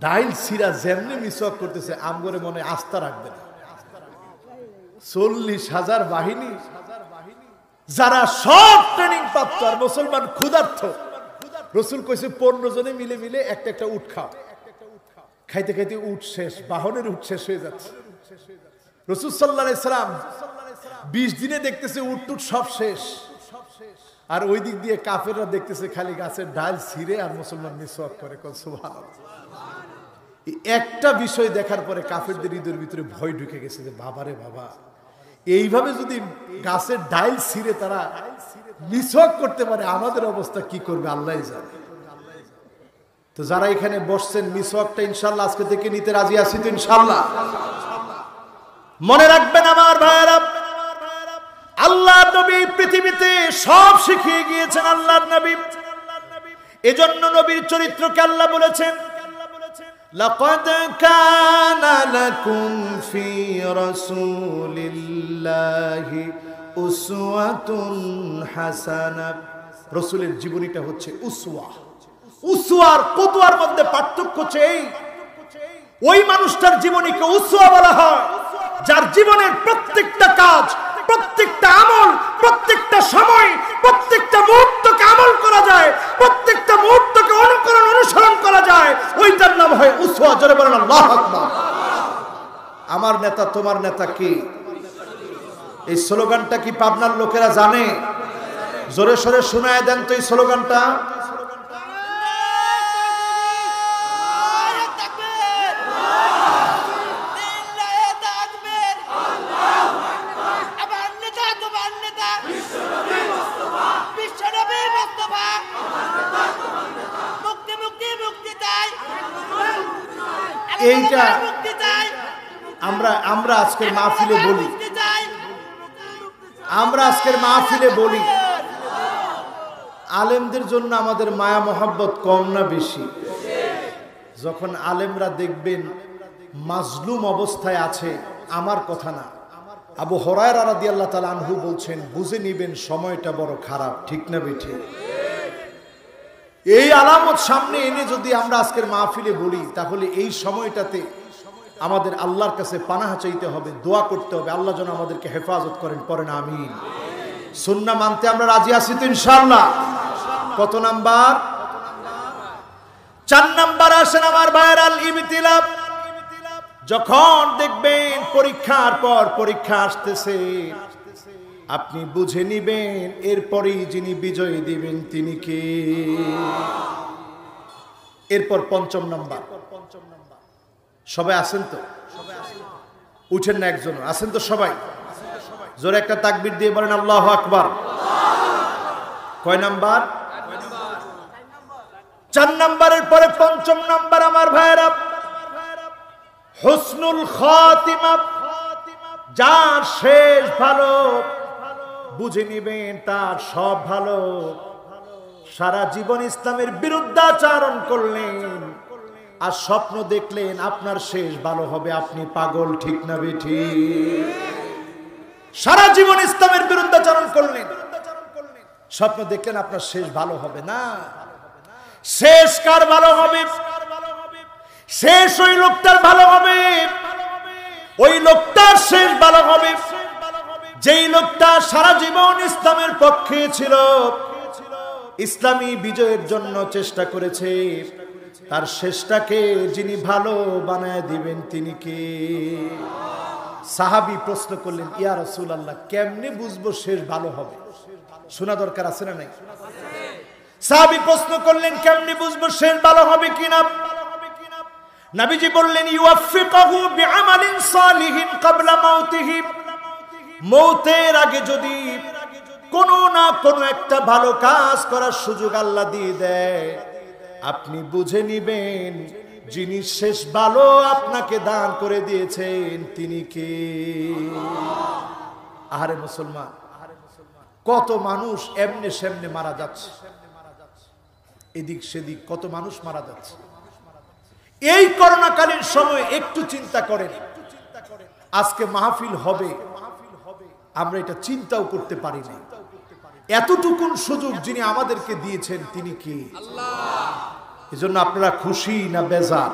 ডাইল সিরা যেমনি মিসওয়াক করতেছে আমগরে মনে আস্থা রাখবে না। 40,000 বাহিনী যারা সব ট্রেনিং প্রাপ্ত আর মুসলমান ক্ষুধার্ত, রসুল কইছে 15 জনে মিলে মিলে একটা একটা উট খাও। খাইতে খাইতে উট শেষ, বাহনের উট শেষ হয়ে যাচ্ছে। রসুল সাল্লাল্লাহু আলাইহি সাল্লাম 20 দিনে দেখতেছে উট টুট সব শেষ, আর ওই দিক দিয়ে কাফেররা দেখতেছে খালি গাছের ডাল ছিঁড়ে আর মুসলমান মিসওয়াক করে। সুবহানাল্লাহ। একটা বিষয় দেখার পরে কাফেরদের হৃদয়ের ভিতরে ভয় ঢুকে গেছে যে বাবারে বাবা, এইভাবে যদি গাছের ডাল ছিঁড়ে তারা মিসওয়াক করতে পারে আমাদের অবস্থা কি করবে আল্লাহই জানে। তো যারা এখানে বসছেন মিসওয়াকটা ইনশাআল্লাহ আজকে থেকে নিতে রাজি আছি তো ইনশাআল্লাহ। মনে রাখবেন আমার ভাইরা, আল্লাহ নবী পৃথিবীতে সব শিখিয়ে গিয়েছেন আল্লাহর নবী। এজন্য নবীর চরিত্রকে আল্লাহ বলেছেন লাকাদ কানা লাকুম ফি রাসূলিল্লাহি উসওয়াতুন হাসানাহ। রাসূলের জীবনীটা হচ্ছে উসওয়া। উসওয়ার কুদওয়ার মধ্যে পার্থক্য হচ্ছে এই, ওই মানুষটার জীবনীকে উসওয়া বলা হয় যার জীবনের প্রত্যেকটা কাজ, প্রত্যেকটা আমল, প্রত্যেকটা সময়, প্রত্যেকটা মুহূর্তকে আমল করা যায়, প্রত্যেকটা মুহূর্তকে অনুকরণ অনুসরণ করা যায়, ওইটার নাম হয় উসওয়া। জোরে বলেন আল্লাহু আকবার। আমার নেতা তোমার নেতা কি? এই স্লোগানটা কি পাবনার লোকেরা জানে? জোরে সোরে শোনায় দেন তো এই স্লোগানটা। এইটা আমরা আজকের মাহফিলে বলি, আলেমদের জন্য আমাদের মায়া মোহাব্বত কম না বেশি? যখন আলেমরা দেখবেন মাজলুম অবস্থায় আছে, আমার কথা না, আবু হুরায়রা রাদিয়াল্লাহু তাআলা আনহু বলছেন বুঝে নিবেন সময়টা বড় খারাপ। ঠিক না বেঠি? এই আলামত সামনে এনে যদি আমরা আজকের মাহফিলে বলি, তাহলে এই সময়টাতে আমাদের আল্লাহর কাছে পানাহা চাইতে হবে, দোয়া করতে হবে, আল্লাহ যেন আমাদেরকে হেফাজত করেন। পড়েন আমিন। সুন্নাহ মানতে আমরা রাজি আছি তো ইনশাআল্লাহ? কত নাম্বার? 4 নাম্বার আসেন আমার ভাইয়ের আল ইবতিলা। যখন দেখবেন পরীক্ষার পর পরীক্ষা আসতেছে, আপনি বুঝে নিবেন এরপরই যিনি বিজয় দিবেন তিনি কে। এরপর 5 নাম্বার। সবাই আছেন তো? উঠেন না একজন? আছেন তো সবাই? জোরে একটা তাকবীর দিয়ে বলেন আল্লাহু আকবার। কয় নাম্বার? 4 নাম্বারের পরে 5 নাম্বার আমার ভাইরা, হুসনুল খাতিমা। যার শেষ ভালো, বুঝে নিবেন তার সব ভালো। সারা জীবন ইসলামের বিরুদ্ধাচরণ করলেন আর স্বপ্ন দেখলেন আপনার শেষ ভালো হবে, আপনি পাগল। ঠিক না বেঠি? সারা জীবন ইসলামের বিরুদ্ধাচরণ করলেন, স্বপ্ন দেখলেন আপনার শেষ ভালো হবে না। শেষ কার ভালো হবে? শেষ ওই লোকটার ভালো হবে, ওই লোকটার শেষ ভালো হবে যেই লোকটা সারা জীবন ইসলামের পক্ষে ছিল, ইসলামী বিজয়ের জন্য চেষ্টা করেছে। তার শেষটাকে যিনি ভালো বানায় দিবেন তিনি কে? সাহাবী প্রশ্ন করলেন, ইয়া রাসূলুল্লাহ, কেমনে বুঝবো শেষ ভালো হবে? শোনা দরকার আছে না নাই? সাহাবী প্রশ্ন করলেন, কেমনে বুঝবো শেষ ভালো হবে কিনা? নবীজি বললেন, ইউফিকুহু বিআমালিন সালিহিন ক্বাবলা মাউতিহি। মৌতের আগে যদি কোনো না কোনো একটা ভালো কাজ করার সুযোগ আল্লাহ দিয়ে দেয়, আপনি বুঝে নিবেন যিনি শেষ ভালো আপনাকে দান করে দিয়েছেন তিনি কে। আরে মুসলমান, কত মানুষ এমনে সেমনে মারা যাচ্ছে, এদিক সেদিক কত মানুষ মারা যাচ্ছে। এই করোনাকালীন সময় একটু চিন্তা করেন, আজকে মাহফিল হবে, আমরা এটা চিন্তাও করতে পারি না। এতটুকুন সুযোগ যিনি আমাদেরকে দিয়েছেন তিনি কি? আল্লাহ। এজন্য আপনারা খুশি না বেজার?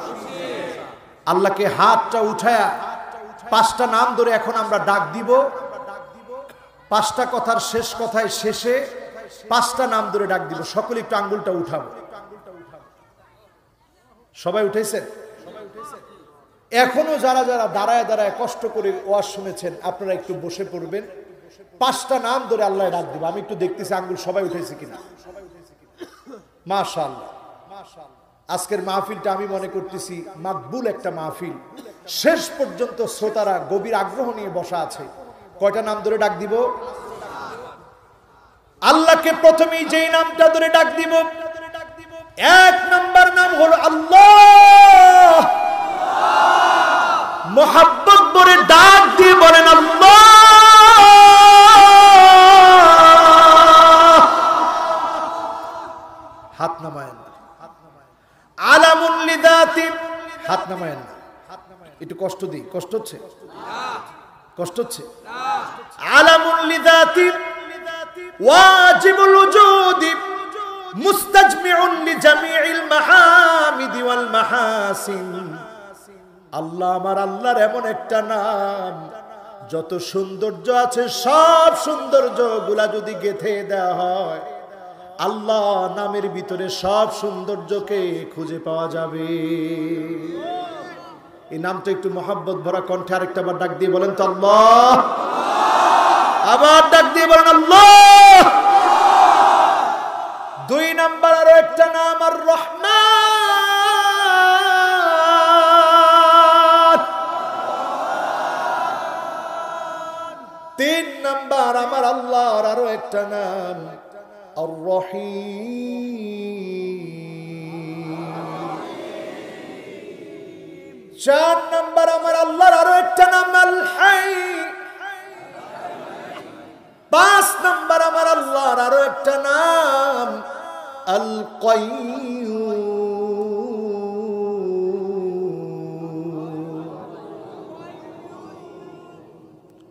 আল্লাহকে হাতটা উঠায়া 5টা নাম ধরে এখন আমরা ডাক দিব। 5টা কথার শেষ কথায় শেষে 5টা নাম ধরে ডাক দিব। সকলে একটু আঙ্গুলটা উঠাবো। সবাই উঠেছেন? এখনো যারা যারা দাঁড়ায় দাঁড়ায় কষ্ট করে ওয়াজ শুনেছেন আপনারা একটু বসে পড়বেন। 5টা নাম ধরে আল্লাহ ডাক দিব। আমি একটু দেখতেছি আঙ্গুল সবাই উঠেছে কিনা। মাশাআল্লাহ, আজকের মাহফিলটা আমি মনে করতেছি মাকবুল একটা মাহফিল। শেষ পর্যন্ত শ্রোতারা গভীর আগ্রহ নিয়ে বসা আছে। কয়টা নাম ধরে ডাক দিব? আল্লাহকে প্রথমেই যেই নামটা ধরে ডাক দিব, 1 নাম্বার নাম হলো আল্লাহ। মোহাব্বত ভরে ডাক দিয়ে বলেন আল্লাহ। হাত নামায়েন। আলামুল লিযাতি, হাত নামায়েন না, একটু কষ্ট দিই। কষ্ট হচ্ছে? কষ্ট হচ্ছে? আলামুল লিযাতি ওয়াজিবুল উজুদি মুস্তাজমিউন লিজামিইল মাহামিদি ওয়াল মাহাসিন। আল্লাহ আমার আল্লাহর এমন একটা নাম, যত সৌন্দর্য আছে সব সৌন্দর্যগুলা যদি গেঁথে দেওয়া হয়, আল্লাহ নামের ভিতরে সব সৌন্দর্যকে খুঁজে পাওয়া যাবে। এই নামটা একটু মহব্বত ভরা কণ্ঠে আরেকটা বার ডাক দিয়ে বলেন তো আল্লাহ। আবার ডাক দিয়ে বলেন আল্লাহ। 2 নাম্বার আরো একটা নাম আর রহমান। 3 নাম্বার আমার আল্লাহর আরো একটা নাম আর রহিম। 4 নাম্বার আমার আল্লাহর আরো একটা নাম আল হাই। 5 নাম্বার আমার আল্লাহর আরো একটা নাম আল কাইয়্যুম।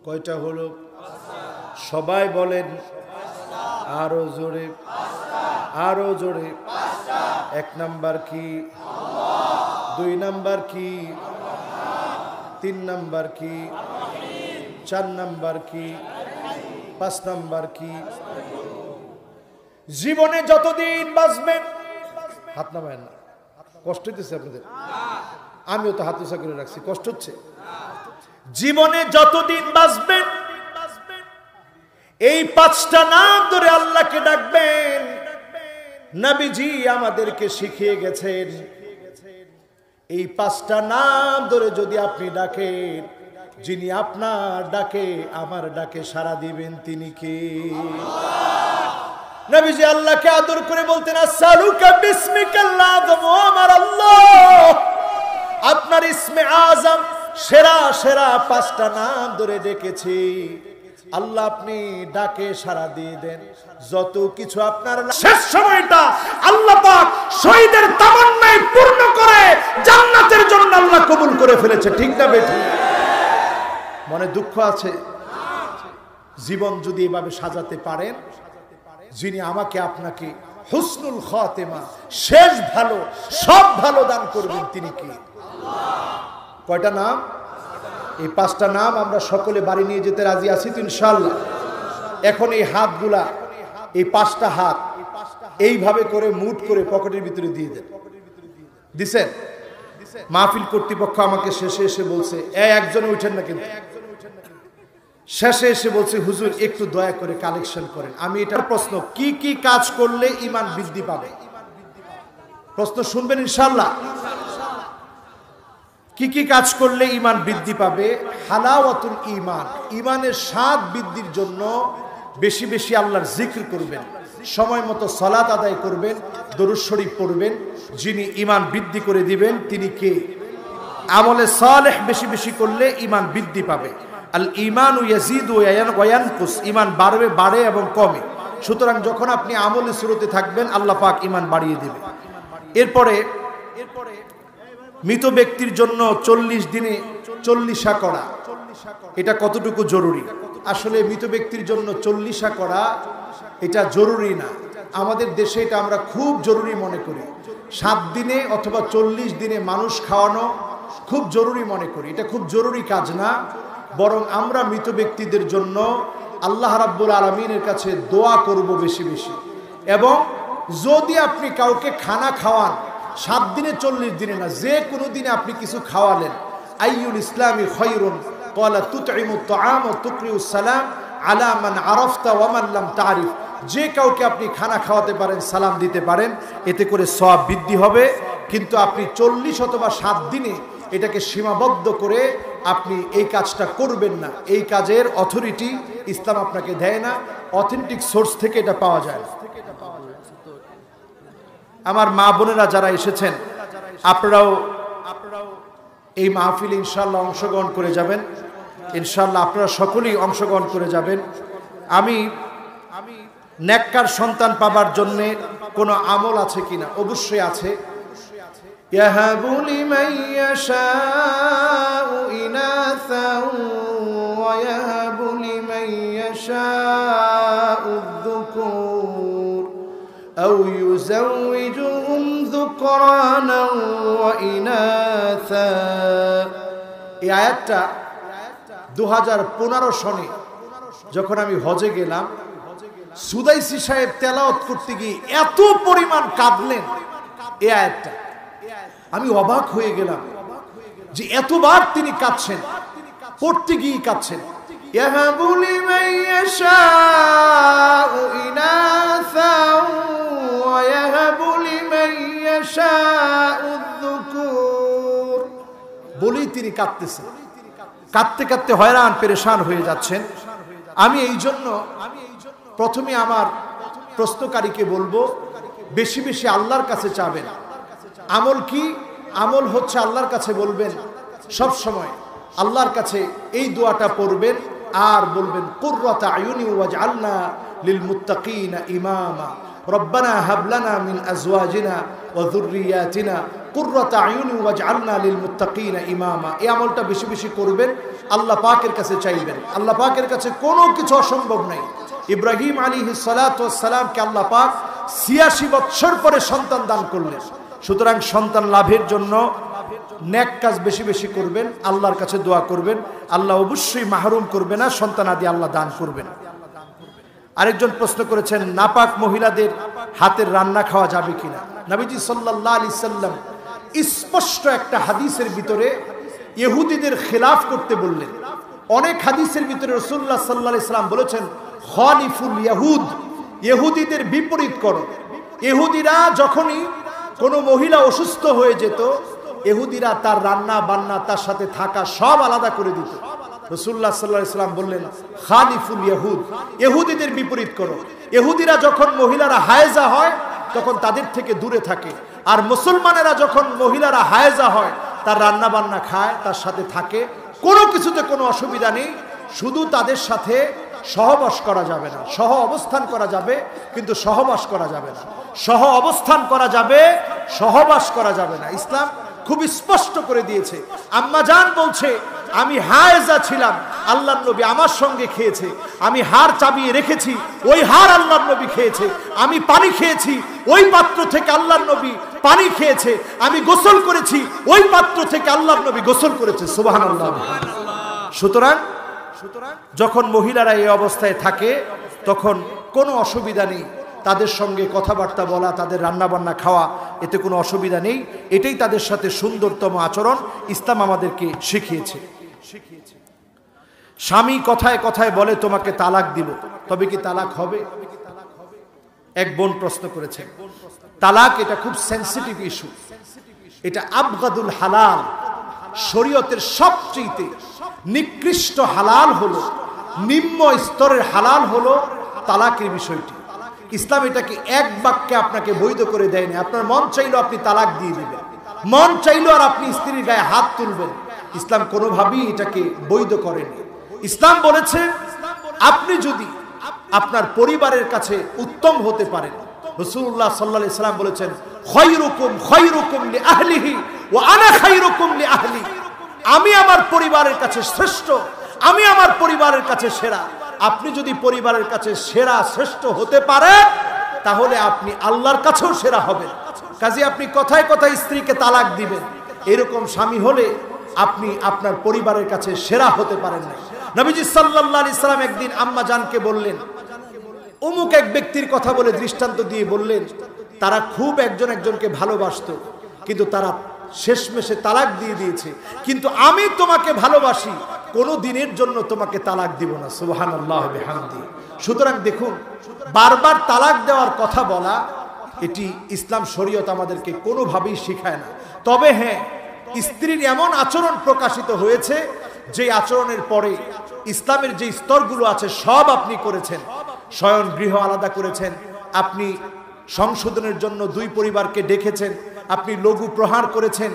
কয়টা হলো? সবাই বলেন আরো জোরে, আরো জোরে। 1 নাম্বার কি? 2 নাম্বার কি? 3 নাম্বার কি? 4 নাম্বার কি? 5 নাম্বার কি? জীবনে যতদিন বাঁচবেন, হাত নামায়েন না, কষ্ট হইতেছে আপনাদের? আমিও তো হাত উঁচা করে রাখছি, কষ্ট হচ্ছে? জীবনে যতদিন বাঁচবেন এই 5টা নাম ধরে আল্লাহকে ডাকবেন। নবীজি আমাদেরকে শিখিয়ে গেছেন এই 5টা নাম ধরে যদি আপনি ডাকেন, যিনি আপনার ডাকে আমার ডাকে সাড়া দিবেন তিনি কে? নবীজি আল্লাহকে আদর করে বলতেন আসসালুকা বিসমিকাল আযম। আমার আল্লাহ আপনার ইসমে আযম সেরা সেরা 5টা নাম ধরে ডেকেছি। আল্লাহ আপনি ডাকে সাড়া দিয়ে দেন। যত কিছু আপনার শেষ সময়টা আল্লাহ পাক শহীদের তামান্নায় পূর্ণ করে জান্নাতের জন্য আল্লাহ কবুল করে ফেলেছে। ঠিক না বেঠিক? মনে দুঃখ আছে? জীবন যদি এভাবে সাজাতে পারেন, যিনি আমাকে আপনাকে হুসনুল খাতেমা, শেষ ভালো, সব ভালো দান করবেন তিনি কে? কয়টা নাম? এই 5টা নাম আমরা সকলে বাড়ি নিয়ে যেতে রাজি আছি তো ইনশাআল্লাহ। এখন এই হাতগুলা, এই 5টা হাত এইভাবে করে মুঠ করে পকেটের ভিতরে দিয়ে দেন। দিছেন? মাহফিল কর্তৃপক্ষ আমাকে শেষে এসে বলছে, একজন উঠেন না, কিন্তু শেষে এসে বলছে হুজুর একটু দয়া করে কালেকশন করেন। আমি এটা প্রশ্ন, কি কি কাজ করলে ঈমান বৃদ্ধি পাবে? প্রশ্ন শুনবেন ইনশাআল্লাহ। কি কি কাজ করলে ঈমান বৃদ্ধি পাবে? হালাওয়াতুল ঈমান, ঈমানের স্বাদ বৃদ্ধির জন্য বেশি বেশি আল্লাহর জিকির করবেন, সময় মতো সালাত আদায় করবেন, দরুদ শরীফ পড়বেন। যিনি ঈমান বৃদ্ধি করে দিবেন তিনি কে? আমলে সালেহ বেশি বেশি করলে ঈমান বৃদ্ধি পাবে। আল ঈমানু ইয়াজিদু ওয়া ইয়ানকুস, ঈমান বাড়বে, বাড়ে এবং কমে। সুতরাং যখন আপনি আমলে সুরতে থাকবেন আল্লাহ পাক ঈমান বাড়িয়ে দিবেন। এরপরে মৃত ব্যক্তির জন্য 40 দিনে 40 করা, এটা কতটুকু জরুরি? আসলে মৃত ব্যক্তির জন্য 40 করা এটা জরুরি না। আমাদের দেশে এটা আমরা খুব জরুরি মনে করি। 7 দিনে অথবা 40 দিনে মানুষ খাওয়ানো খুব জরুরি মনে করি। এটা খুব জরুরি কাজ না, বরং আমরা মৃত ব্যক্তিদের জন্য আল্লাহ রাব্বুল আলামিনের কাছে দোয়া করব বেশি বেশি। এবং যদি আপনি কাউকে খানা খাওয়ান 7 দিনে 40 দিনে না, যে কোনো দিনে আপনি কিছু খাওয়ালেন, আইয়ুল ইসলামি খায়রুন ক্বালা তুতঈমুত তাআম ওয়া তুকরিউস সালাম আলা মান আরাফতা ওয়া মান লাম তারিফ। যে কাউকে আপনি খানা খাওয়াতে পারেন, সালাম দিতে পারেন, এতে করে সওয়াব বৃদ্ধি হবে। কিন্তু আপনি 40 অথবা 7 দিনে এটাকে সীমাবদ্ধ করে আপনি এই কাজটা করবেন না। এই কাজের অথরিটি ইসলাম আপনাকে দেয় না, অথেন্টিক সোর্স থেকে এটা পাওয়া যায়। আমার মা বোনেরা যারা এসেছেন, আপনারাও এই মাহফিলে ইনশাআল্লাহ অংশগ্রহণ করে যাবেন। ইনশাআল্লাহ আপনারা সকলেই অংশগ্রহণ করে যাবেন। আমি নেককার সন্তান পাবার জন্য কোনো আমল আছে কিনা? অবশ্যই আছে। ইয়াহাবু লিমান ইয়াশাউ ইনাসাও ওয়া ইয়াহাবু লিমান ইয়াশাউ যুকুর আও ইউযাওয়িজুহুম যুকরানা ওয়া ইনাসা। এই আয়াতটা 2015 সনে যখন আমি হজে গেলাম, সুদাইসি সাহেব তেলাওয়াত করতে গিয়ে এত পরিমাণ কাঁদলেন এই আয়াতটা, আমি অবাক হয়ে গেলাম যে এতবার তিনি কাঁদছেন, পড়তে গিয়ে কাঁদছেন। ইয়াহাবু লিমান ইয়াশাউ ইনাসাও ওয়া ইয়াহাবু লিমান ইয়াশাউ যুকুর বলেই তিনি কাঁদতেছেন। কাঁদতে কাঁদতে হয়রান পেরেশান হয়ে যাচ্ছেন। আমি এই জন্য প্রথমে আমার প্রশ্নকারীকে বলবো, বেশি বেশি আল্লাহর কাছে চাবেন। আমল কি? আমল হচ্ছে আল্লাহর কাছে বলবেন সব সময়, আল্লাহর কাছে এই দোয়াটা পড়বেন আর বলবেন কুররাতা আয়ুনি ওয়াজআলনা লিল মুত্তাকিনা ইমামা রব্বানা হাব লানা মিন আজওয়াজিনা ওয়া যুররিয়াতিনা কুররাতা আয়ুনি ওয়াজআলনা লিল মুত্তাকিনা ইমামা। এই আমলটা বেশি বেশি করবেন, আল্লাহ পাকের কাছে চাইবেন। আল্লাহ পাকের কাছে কোনো কিছু অসম্ভব নাই। ইব্রাহিম আলাইহিস সালাতু ওয়াস সালামকে আল্লাহ পাক 86 বছর পরে সন্তান দান করলেন। সুতরাং সন্তান লাভের জন্য নেক কাজ বেশি বেশি করবেন, আল্লাহর কাছে দোয়া করবেন। আল্লাহ অবশ্যই মাহরুম করবে না, সন্তান আদি আল্লাহ দান করবেন। আরেকজন প্রশ্ন করেছেন, নাপাক মহিলাদের হাতের রান্না খাওয়া যাবে কিনা? নবীজি সাল্লাল্লাহু আলাইহি সাল্লাম স্পষ্ট একটা হাদিসের ভিতরে ইহুদিদের খিলাফ করতে বললেন। অনেক হাদিসের ভিতরে রাসূলুল্লাহ সাল্লাল্লাহু আলাইহি সাল্লাম বলেছেন খালিফুল ইয়াহুদ, ইহুদিদের বিপরীত করো। ইহুদিরা যখনই কোনো মহিলা অসুস্থ হয়ে যেত, ইহুদিরা তার রান্না বান্না, তার সাথে থাকা সব আলাদা করে দিত। রাসূলুল্লাহ সাল্লাল্লাহু আলাইহি সাল্লাম বললেন খালিফুল ইয়াহুদ, ইহুদিদের বিপরীত করো। ইহুদিরা যখন মহিলারা হায়েজা হয় তখন তাদের থেকে দূরে থাকে, আর মুসলমানেরা যখন মহিলারা হায়েজা হয় তার রান্না বান্না খায়, তার সাথে থাকে, কোনো কিছুতে কোনো অসুবিধা নেই। শুধু তাদের সাথে সহবাস করা যাবে না, সহ অবস্থান করা যাবে কিন্তু সহবাস করা যাবে না। সহ অবস্থান করা যাবে, সহবাস করা যাবে না। ইসলাম খুব স্পষ্ট করে দিয়েছে। আম্মা জান বলছে, আমি হায়েজা ছিলাম, আল্লাহর নবী আমার সঙ্গে খেয়েছে। আমি হাড় চাবিয়ে রেখেছি, ওই হাড় আল্লাহর নবী খেয়েছে। আমি পানি খেয়েছি, ওই পাত্র থেকে আল্লাহর নবী পানি খেয়েছে। আমি গোসল করেছি, ওই পাত্র থেকে আল্লাহর নবী গোসল করেছে। সুবহানাল্লাহ। সুতরাং যখন মহিলারা এই অবস্থায় থাকে তখন কোনো অসুবিধা নেই, তাদের সঙ্গে কথাবার্তা বলা, তাদের রান্নাবান্না খাওয়া, এতে কোনো অসুবিধা নেই। এটাই তাদের সাথে সুন্দরতম আচরণ ইসলাম আমাদেরকে শিখিয়েছে। স্বামী কথায় কথায় বলে তোমাকে তালাক দিব, তবে কি তালাক হবে? এক বোন প্রশ্ন করেছে। তালাক এটা খুব সেনসিটিভ ইস্যু, এটা আবগাদুল হালাল। শরীয়তের সবচেয়ে নিকৃষ্ট হালাল হলো, নিম্ন স্তরের হালাল হলো তালাকের বিষয়টি। ইসলাম এটাকে এক বাক্যে আপনাকে বৈধ করে দেয়নি। আপনার মন চাইলো আপনি তালাক দিয়ে দিবেন, মন চাইলো আর আপনি স্ত্রীর গায়ে হাত তুলবেন। ইসলাম কোনোভাবেই এটাকে বৈধ করেনি। ইসলাম বলেছে আপনি যদি আপনার পরিবারের কাছে উত্তম হতে পারেন, রাসূলুল্লাহ সাল্লাল্লাহু আলাইহি সাল্লাম বলেছেন খায়রুকুম খায়রুকুম লিআহলিহি ওয়া আনা খায়রুকুম লিআহলি। আমি আমার পরিবারের কাছে শ্রেষ্ঠ, আমি আমার পরিবারের কাছে সেরা। আপনি যদি পরিবারের কাছে সেরা শ্রেষ্ঠ হতে পারেন তাহলে আপনি আল্লাহর কাছেও সেরা হবেন। কাজে আপনি কথায় কথায় স্ত্রীকে তালাক দিবেন, এরকম স্বামী হলে আপনি আপনার পরিবারের কাছে সেরা হতে পারেন না। নবীজি সাল্লাল্লাহু আলাইহি সাল্লাম একদিন আম্মা জানকে বললেন, অমুক এক ব্যক্তির কথা বলে দৃষ্টান্ত দিয়ে বললেন, তারা খুব একজন একজনকে ভালোবাসতো, কিন্তু তারা শেষমেশে তালাক দিয়ে দিয়েছে, কিন্তু আমি তোমাকে ভালোবাসি, কোনো দিনের জন্য তোমাকে তালাক দিব না। সুবহানাল্লাহ বিহামদি। সুতরাং দেখুন, বারবার তালাক দেওয়ার কথা বলা, এটি ইসলাম শরীয়ত আমাদেরকে কোনোভাবেই শেখায় না। তবে হ্যাঁ, স্ত্রীর এমন আচরণ প্রকাশিত হয়েছে যে আচরণের পরে ইসলামের যে স্তরগুলো আছে সব আপনি করেছেন। শয়ন গৃহ আলাদা করেছেন, আপনি সংশোধনের জন্য দুই পরিবারকে ডেকেছেন, আপনি লঘু প্রহার করেছেন,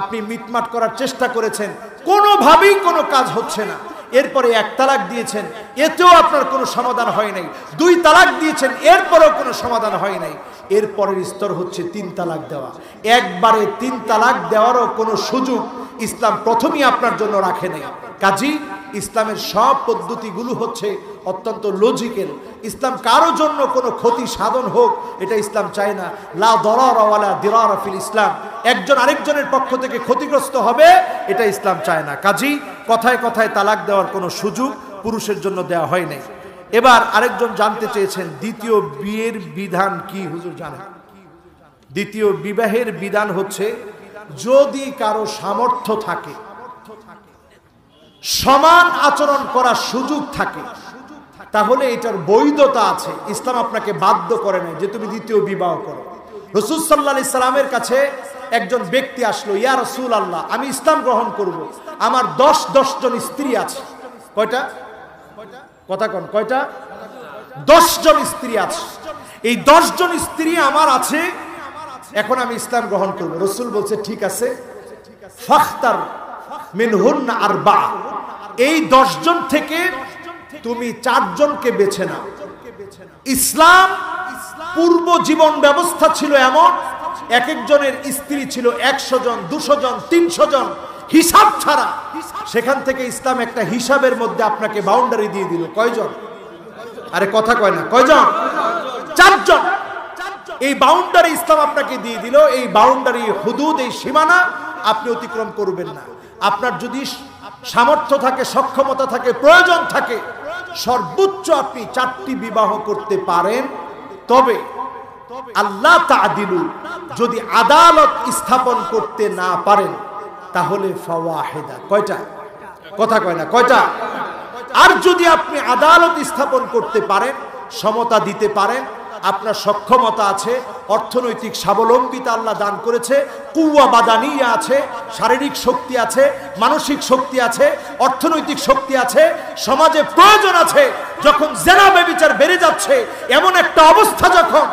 আপনি মিটমাট করার চেষ্টা করেছেন, কোনোভাবেই কোনো কাজ হচ্ছে না। এরপরে এক তালাক দিয়েছেন, এতেও আপনার কোনো সমাধান হয় নাই। দুই তালাক দিয়েছেন, এরপরেও কোনো সমাধান হয় নাই। এরপরের স্তর হচ্ছে তিন তালাক দেওয়া। একবারে তিন তালাক দেওয়ারও কোনো সুযোগ ইসলাম প্রথমেই আপনার জন্য রাখে নাই। কাজী ইসলামের সব পদ্ধতিগুলো হচ্ছে অত্যন্ত লজিক্যাল। ইসলাম কারো জন্য কোনো ক্ষতি সাধন হোক এটা ইসলাম চায় না। লা দরারা ওয়ালা দিরারা ফিল ইসলাম। একজন আরেকজনের পক্ষ থেকে ক্ষতিগ্রস্ত হবে এটা ইসলাম চায় না। কাজী কথায় কথায় তালাক দেওয়ার কোনো সুযোগ পুরুষের জন্য দেওয়া হয় নাই। এবার আরেকজন জানতে চেয়েছেন, দ্বিতীয় বিয়ের বিধান কি হুজুর জানেন? দ্বিতীয় বিবাহের বিধান হচ্ছে, যদি কারো সামর্থ্য থাকে, সমান আচরণ করার সুযোগ থাকে, তাহলে এটার বৈধতা আছে। ইসলাম আপনাকে বাধ্য করে না যে তুমি দ্বিতীয় বিবাহ করো। রাসূল সাল্লাল্লাহু আলাইহি সাল্লামের কাছে একজন ব্যক্তি আসলো, ইয়া রাসূলুল্লাহ, আমি ইসলাম গ্রহণ করব, আমার 10 জন স্ত্রী আছে। কয়টা? কথা কোন কয়টা? 10 জন স্ত্রী আছে। এই 10 জন স্ত্রী আমার আছে, এখন আমি ইসলাম গ্রহণ করব। রাসূল বলছে, ঠিক আছে, ফাখতার মিনহুন্না আরবা, এই 10 জন থেকে তুমি 4 জনকে বেছে নাও। ইসলাম পূর্ব জীবন ব্যবস্থা ছিল এমন, এক একজনের স্ত্রী ছিল 100 জন, 200 জন, 300 জন, হিসাব ছাড়া। সেখান থেকে ইসলাম একটা হিসাবের মধ্যে আপনাকে বাউন্ডারি দিয়ে দিল। কয়জন? আরে কথা কয় না, কয়জন? 4 জন। এই বাউন্ডারি ইসলাম আপনাকে দিয়ে দিল। এই বাউন্ডারি, হুদুদ, এই সীমানা আপনি অতিক্রম করবেন না। আপনার যদি সামর্থ্য থাকে, সক্ষমতা থাকে, প্রয়োজন থাকে, সর্বোচ্চ আপনি 4টি বিবাহ করতে পারেন। তবে আল্লাহ তাআদিলু, যদি আদালত স্থাপন করতে না পারেন তাহলে ফাওয়াহিদা। কয়টা? কথা কয় না, কয়টা? আর যদি আপনি আদালত স্থাপন করতে পারেন, সমতা দিতে পারেন, আপনার সক্ষমতা আছে, অর্থনৈতিক স্বাবলম্বিতা আল্লাহ দান করেছে, কুওয়া বাদানিয়া আছে, শারীরিক শক্তি আছে, মানসিক শক্তি আছে, অর্থনৈতিক শক্তি আছে, সমাজে প্রয়োজন আছে, যখন জেনা ব্যভিচার বেড়ে যাচ্ছে, এমন একটা অবস্থা, যখন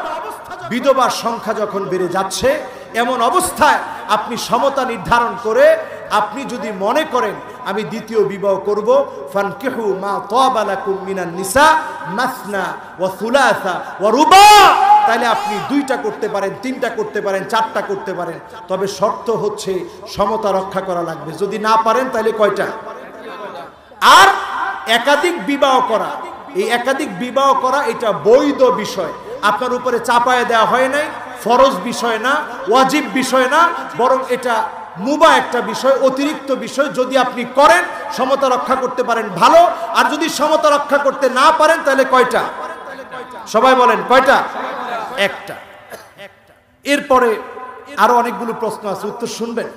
বিধবার সংখ্যা যখন বেড়ে যাচ্ছে, এমন অবস্থায় আপনি সমতা নির্ধারণ করে আপনি যদি মনে করেন আমি দ্বিতীয় বিবাহ করব, ফানকিহু মা তাবা লাকুম মিনান নিসা মাসনা ওয়া সুলাসা ওয়া রুবা, তাহলে আপনি 2টা করতে পারেন, 3টা করতে পারেন, 4টা করতে পারেন। তবে শর্ত হচ্ছে সমতা রক্ষা করা লাগবে। যদি না পারেন তাহলে কয়টা? আর একাধিক বিবাহ করা, এই একাধিক বিবাহ করা এটা বৈধ বিষয়, আপনার উপরে চাপায় দেওয়া হয় নাই, ফরজ বিষয় না, ওয়াজিব বিষয় না, বরং এটা মুবাহ একটা বিষয়, অতিরিক্ত বিষয়। যদি আপনি করেন, সমতা রক্ষা করতে পারেন, ভালো। আর যদি সমতা রক্ষা করতে না পারেন তাহলে কয়টা? সবাই বলেন কয়টা? একটা। এরপরে আরো অনেকগুলো প্রশ্ন আছে, উত্তর শুনবেন?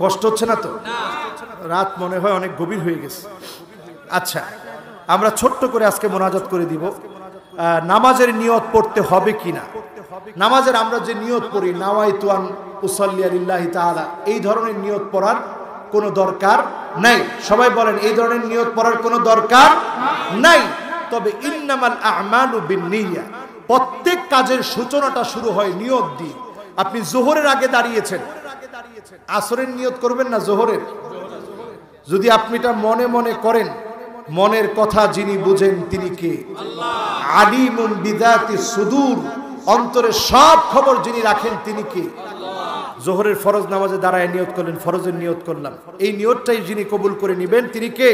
কষ্ট হচ্ছে না তো? রাত মনে হয় অনেক গভীর হয়ে গেছে। আচ্ছা, আমরা ছোট্ট করে আজকে মোনাজাত করে দিব। নামাজের নিয়ত পড়তে হবে কিনা? নামাজের আমরা যে নিয়ত পড়ি, নাওয়াইতু আন উসাল্লি লিল্লাহি তাআলা, এই ধরনের নিয়ত পড়ার কোনো দরকার নাই। সবাই বলেন, এই ধরনের নিয়ত পড়ার কোনো দরকার নাই। তবে ইন্নামাল আমালু বিন্নিয়া, প্রত্যেক কাজের সূচনাটা শুরু হয় নিয়ত দিয়ে। আপনি যোহরের আগে দাঁড়িয়েছেন, আসরের নিয়ত করবেন না যোহরের? যদি আপনি এটা মনে মনে করেন, মনের কথা যিনি বুঝেন তিনি কে? আলিমুন বিযাতি সুদূর, অন্তরের সব খবর যিনি রাখেন তিনি কে? যোহরের ফরজ নামাজে দাঁড়ায় নিয়ত করলেন, ফরজের নিয়ত করলাম, এই নিয়তটাই যিনি কবুল করে নেবেন তিনি কে?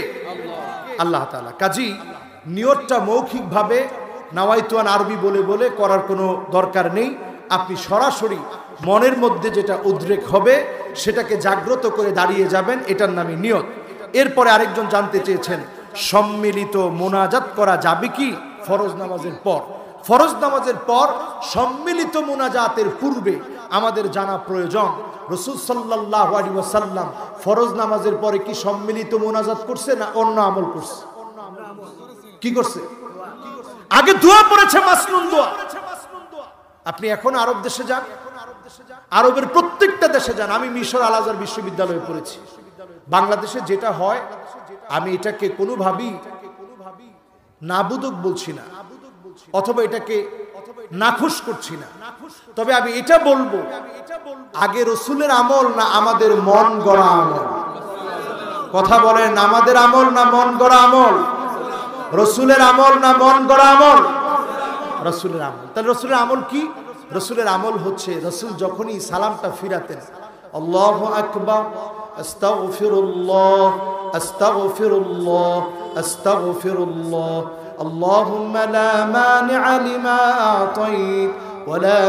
আল্লাহ তাআলা। কাজী নিয়তটা মৌখিকভাবে নাওয়াইতু আন আরবি বলে বলে করার কোনো দরকার নেই। আপনি সরাসরি মনের মধ্যে যেটা উদ্রেক হবে সেটাকে জাগ্রত করে দাঁড়িয়ে যাবেন, এটার নামই নিয়ত। এরপরে আরেকজন জানতে চেয়েছেন, সম্মিলিত মোনাজাত করা যাবে কি ফরজ নামাজের পর? ফরজ নামাজের পর সম্মিলিত মোনাজাতের পূর্বে আমাদের জানা প্রয়োজন, রাসূল সাল্লাল্লাহু আলাইহি ওয়াসাল্লাম ফরজ নামাজের পরে কি সম্মিলিত মোনাজাত করছে না অন্য আমল করছে? কি করছে? আগে দোয়া পড়েছে, মাসনুন দোয়া। আপনি এখন আরব দেশে যান, আরবের প্রত্যেকটা দেশে যান। আমি মিশর আল আজহার বিশ্ববিদ্যালয়ে পড়েছি। বাংলাদেশে যেটা হয়, আমি এটাকে কোনোভাবেই নাবুদক বলছি না, অথবা এটাকে নাখুশ করছি না, তবে আমি এটা বলবো, আগে রসুলের আমল না আমাদের মন গড়া আমল? কথা বলেন, আমাদের আমল না মন গড়া আমল? রসুলের আমল না মন গড়া আমল? রসুলের আমল। তাহলে রসুলের আমল কি? রসুলের আমল হচ্ছে, রসুল যখনই সালামটা ফিরাতেন, আল্লাহু আকবার, আস্তাগফিরুল্লাহ, আস্তাগফিরুল্লাহ, আস্তাগফিরুল্লাহ, আল্লাহুম্মা লা মানি'a লিমা আ'তাইত ওয়া লা